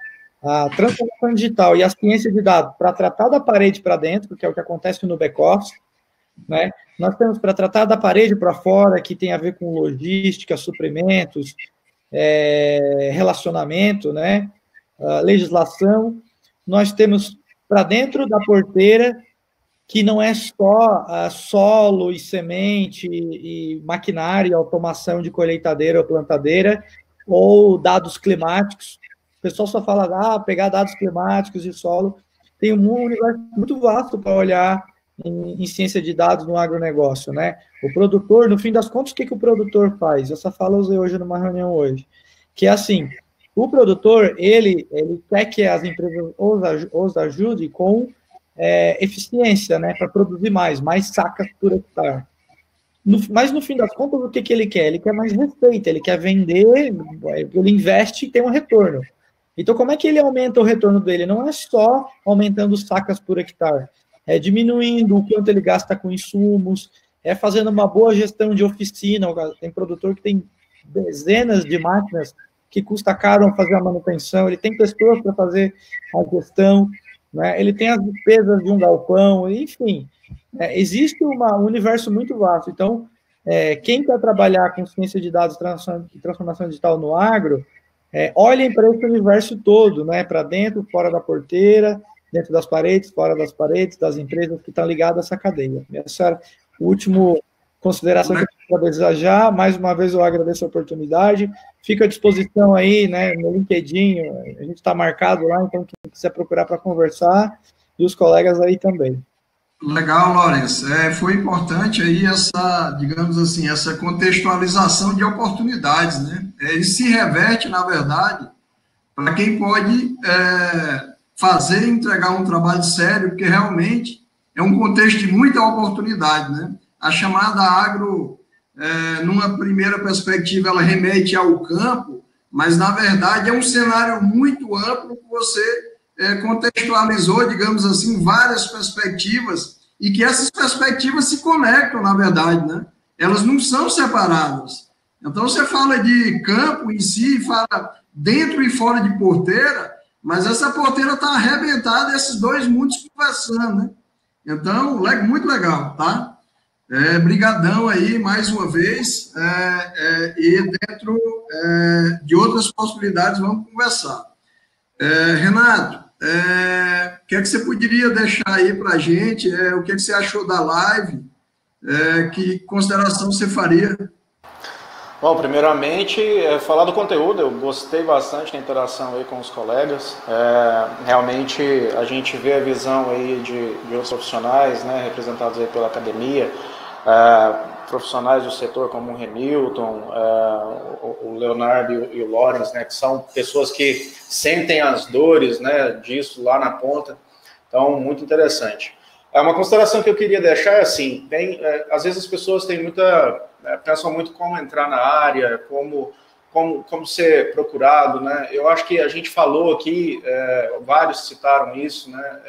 transformação digital e a ciência de dados para tratar da parede para dentro, que é o que acontece no back-office, né? Nós temos para tratar da parede para fora, que tem a ver com logística, suprimentos, relacionamento, né? Legislação. Nós temos para dentro da porteira, que não é só solo e semente e maquinário, automação de colheitadeira ou plantadeira, ou dados climáticos. O pessoal só fala, pegar dados climáticos e solo. Tem um universo muito vasto para olhar em ciência de dados no agronegócio, né? O produtor, no fim das contas, o que o produtor faz? Essa fala eu usei hoje numa reunião hoje, que é assim, o produtor, ele quer que as empresas os ajudem com eficiência, né, para produzir mais sacas por hectare. Mas, no fim das contas, o que ele quer? Ele quer mais receita, ele quer vender, ele investe e tem um retorno. Então, como é que ele aumenta o retorno dele? Não é só aumentando sacas por hectare, é diminuindo o quanto ele gasta com insumos, é fazendo uma boa gestão de oficina. Tem produtor que tem dezenas de máquinas que custa caro fazer a manutenção, ele tem pessoas para fazer a gestão, né? Ele tem as despesas de um galpão, enfim, existe um universo muito vasto. Então, quem quer trabalhar com ciência de dados e transformação digital no agro, olhem para esse universo todo, né? Para dentro, fora da porteira, dentro das paredes, fora das paredes, das empresas que estão ligadas a essa cadeia. Essa era a última consideração que eu quero desejar. Mais uma vez, eu agradeço a oportunidade. Fico à disposição aí, né, no LinkedIn, a gente está marcado lá, então quem quiser procurar para conversar, e os colegas aí também. Legal, Lourenço. Foi importante aí essa, digamos assim, essa contextualização de oportunidades, né? Isso se reverte, na verdade, para quem pode fazer e entregar um trabalho sério, porque realmente é um contexto de muita oportunidade, né? A chamada agro, numa primeira perspectiva, ela remete ao campo, mas, na verdade, é um cenário muito amplo que você contextualizou, digamos assim, várias perspectivas, e que essas perspectivas se conectam, na verdade, né? Elas não são separadas. Então, você fala de campo em si, fala dentro e fora de porteira, mas essa porteira está arrebentada, esses dois mundos conversando, né? Então, muito legal, tá? Brigadão aí, mais uma vez, e dentro de outras possibilidades vamos conversar. Renato, o que é que você poderia deixar aí para a gente? O que é que você achou da live? Que consideração você faria? Bom, primeiramente, falar do conteúdo, eu gostei bastante da interação aí com os colegas. Realmente, a gente vê a visão aí de outros profissionais, né, representados aí pela academia, profissionais do setor como o Renilton, o Leonardo e o Lawrence, né, que são pessoas que sentem as dores, né, disso lá na ponta. Então, muito interessante. Uma consideração que eu queria deixar é assim, às vezes as pessoas têm pensam muito como entrar na área, como ser procurado, né? Eu acho que a gente falou aqui, vários citaram isso, né?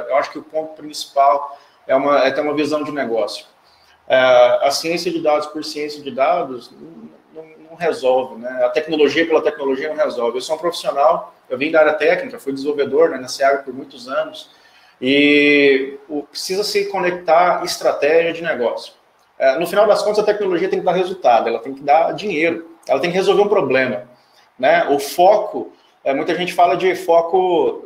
Eu acho que o ponto principal é ter uma visão de negócio. A ciência de dados por ciência de dados não não resolve, né? A tecnologia pela tecnologia não resolve. Eu sou um profissional, eu vim da área técnica, fui desenvolvedor, né, nessa área por muitos anos, e precisa se conectar estratégia de negócio. No final das contas, a tecnologia tem que dar resultado, ela tem que dar dinheiro, ela tem que resolver um problema, né? O foco, muita gente fala de foco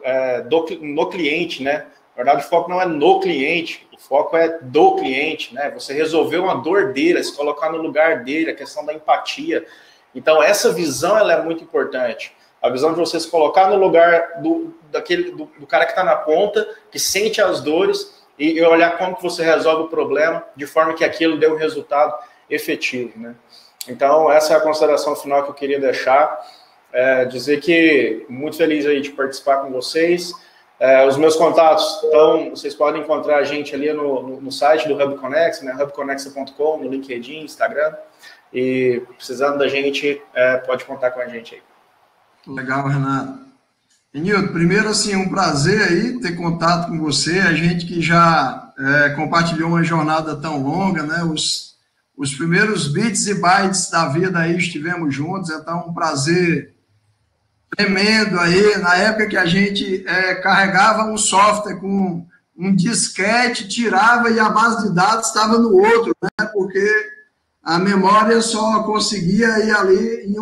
no cliente, né? Na verdade, o foco não é no cliente, o foco é do cliente, né? Você resolver uma dor dele, se colocar no lugar dele, a questão da empatia. Então, essa visão ela é muito importante. A visão de você se colocar no lugar do cara que está na ponta, que sente as dores, e olhar como que você resolve o problema, de forma que aquilo dê um resultado efetivo, né? Então, essa é a consideração final que eu queria deixar. Dizer que muito feliz aí de participar com vocês. Os meus contatos, então, vocês podem encontrar a gente ali no site do HubConnexa, né, hubconexa.com, no LinkedIn, Instagram, e precisando da gente, pode contar com a gente aí. Legal, Renato. Nilton, primeiro, assim, um prazer aí ter contato com você, a gente que já compartilhou uma jornada tão longa, né, os primeiros bits e bytes da vida aí estivemos juntos, então um prazer tremendo aí, na época que a gente carregava um software com um disquete, tirava e a base de dados estava no outro, né, porque a memória só conseguia ir ali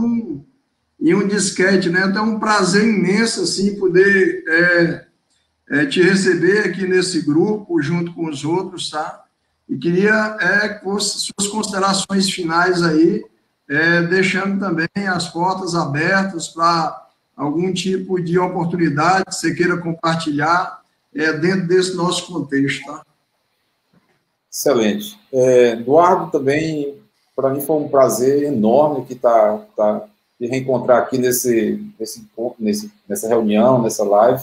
em um disquete, né? Então, um prazer imenso, assim, poder te receber aqui nesse grupo, junto com os outros, tá? E queria suas considerações finais aí, deixando também as portas abertas para algum tipo de oportunidade que você queira compartilhar dentro desse nosso contexto, tá? Excelente. Eduardo, também, para mim foi um prazer enorme que de reencontrar aqui nessa reunião, nessa live.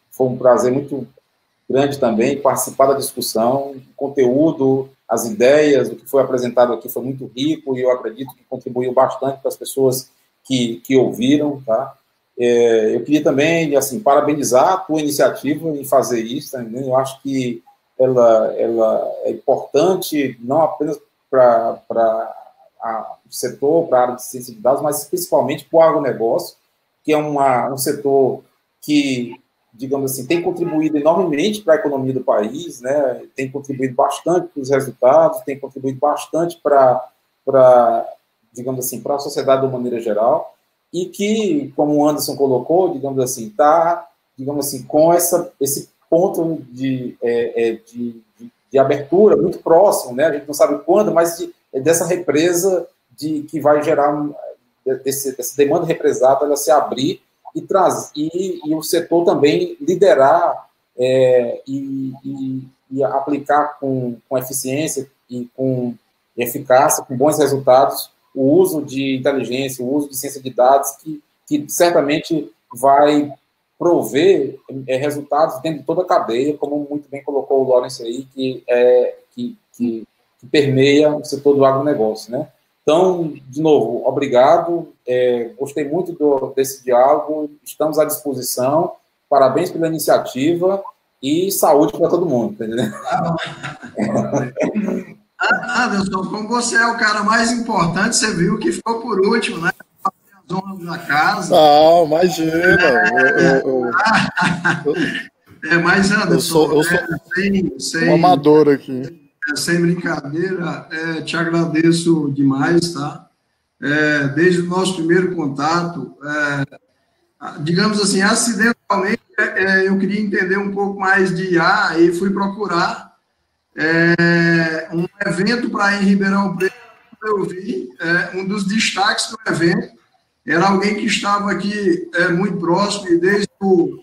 Foi um prazer muito grande também participar da discussão, o conteúdo, as ideias, o que foi apresentado aqui foi muito rico e eu acredito que contribuiu bastante para as pessoas que ouviram, tá? Eu queria também, assim, parabenizar a tua iniciativa em fazer isso, também. Eu acho que ela é importante não apenas para o setor, para a área de ciência de dados, mas principalmente para o agronegócio, que é um setor que, digamos assim, tem contribuído enormemente para a economia do país, né? Tem contribuído bastante para os resultados, tem contribuído bastante para, digamos assim, para a sociedade de uma maneira geral, e que, como o Anderson colocou, digamos assim, está, digamos assim, com esse ponto de abertura muito próximo, né? A gente não sabe quando, mas dessa represa que vai gerar essa demanda represada, ela se abrir e o setor também liderar e aplicar com eficiência e com eficácia, com bons resultados, o uso de inteligência, o uso de ciência de dados, que certamente vai prover resultados dentro de toda a cadeia, como muito bem colocou o Lawrence aí, que permeia o setor do agronegócio, né? Então, de novo, obrigado, gostei muito desse diálogo, estamos à disposição, parabéns pela iniciativa e saúde para todo mundo, entendeu? Anderson, como você é o cara mais importante, você viu que ficou por último, né? As honras da casa. Não, imagina. Mas, Anderson, eu sou um amador aqui. Sem brincadeira, te agradeço demais, tá? Desde o nosso primeiro contato, digamos assim, acidentalmente, eu queria entender um pouco mais de IA e fui procurar um evento para ir em Ribeirão Preto. Eu vi um dos destaques do evento era alguém que estava aqui muito próximo e desde o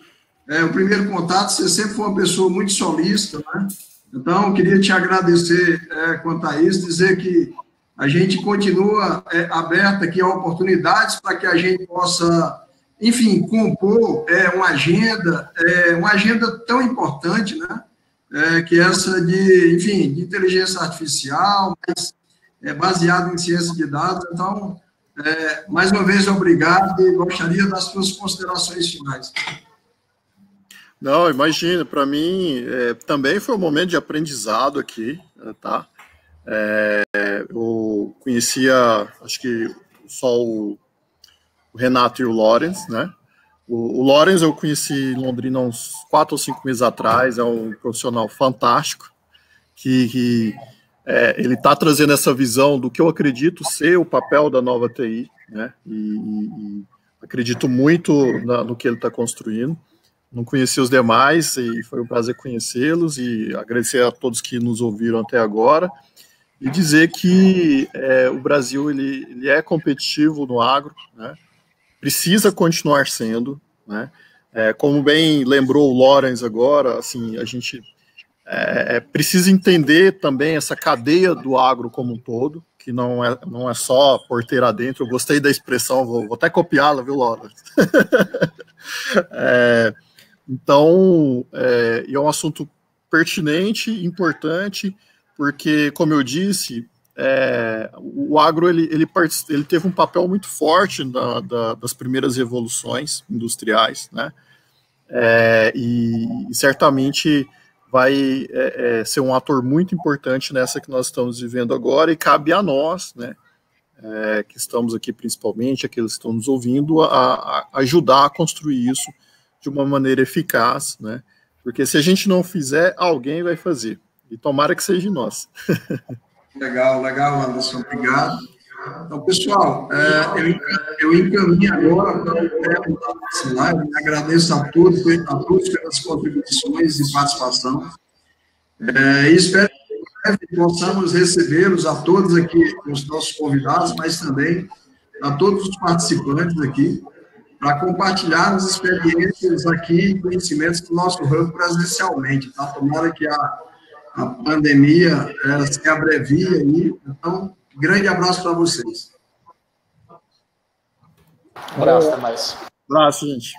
primeiro contato você sempre foi uma pessoa muito solícita, né? Então, eu queria te agradecer quanto a isso, dizer que a gente continua aberto aqui a oportunidades para que a gente possa, enfim, compor uma agenda tão importante, né? Que essa de inteligência artificial, mas baseada em ciência de dados. Então, mais uma vez, obrigado e gostaria das suas considerações finais. Não, imagina, para mim também foi um momento de aprendizado aqui, tá? Eu conhecia, acho que só o Renato e o Lawrence, né? O Lawrence eu conheci em Londrina uns 4 ou 5 meses atrás, é um profissional fantástico, que ele está trazendo essa visão do que eu acredito ser o papel da nova TI, né? E acredito muito no que ele está construindo. Não conheci os demais e foi um prazer conhecê-los e agradecer a todos que nos ouviram até agora e dizer que o Brasil ele é competitivo no agro, né? Precisa continuar sendo, né? Como bem lembrou o Lawrence agora, assim, a gente precisa entender também essa cadeia do agro como um todo, que não é só porteira dentro. Eu gostei da expressão, vou até copiá-la, viu, Lawrence? Então, é um assunto pertinente, importante, porque, como eu disse, o agro ele teve um papel muito forte das primeiras revoluções industriais, né? E certamente vai ser um ator muito importante nessa que nós estamos vivendo agora, e cabe a nós, né, que estamos aqui principalmente, aqueles que estão nos ouvindo, a ajudar a construir isso de uma maneira eficaz, né? Porque se a gente não fizer, alguém vai fazer, e tomara que seja nós. Legal, Anderson, obrigado. Então, pessoal, eu encaminho agora para o tema da nossa live. Agradeço a todos pelas contribuições e participação. E espero que possamos recebê-los a todos aqui, os nossos convidados, mas também a todos os participantes aqui, para compartilhar as experiências aqui e conhecimentos do nosso ramo presencialmente. Tá? Tomara que a pandemia se abrevie aí. Então, grande abraço para vocês. Um abraço, até mais. Um abraço, gente.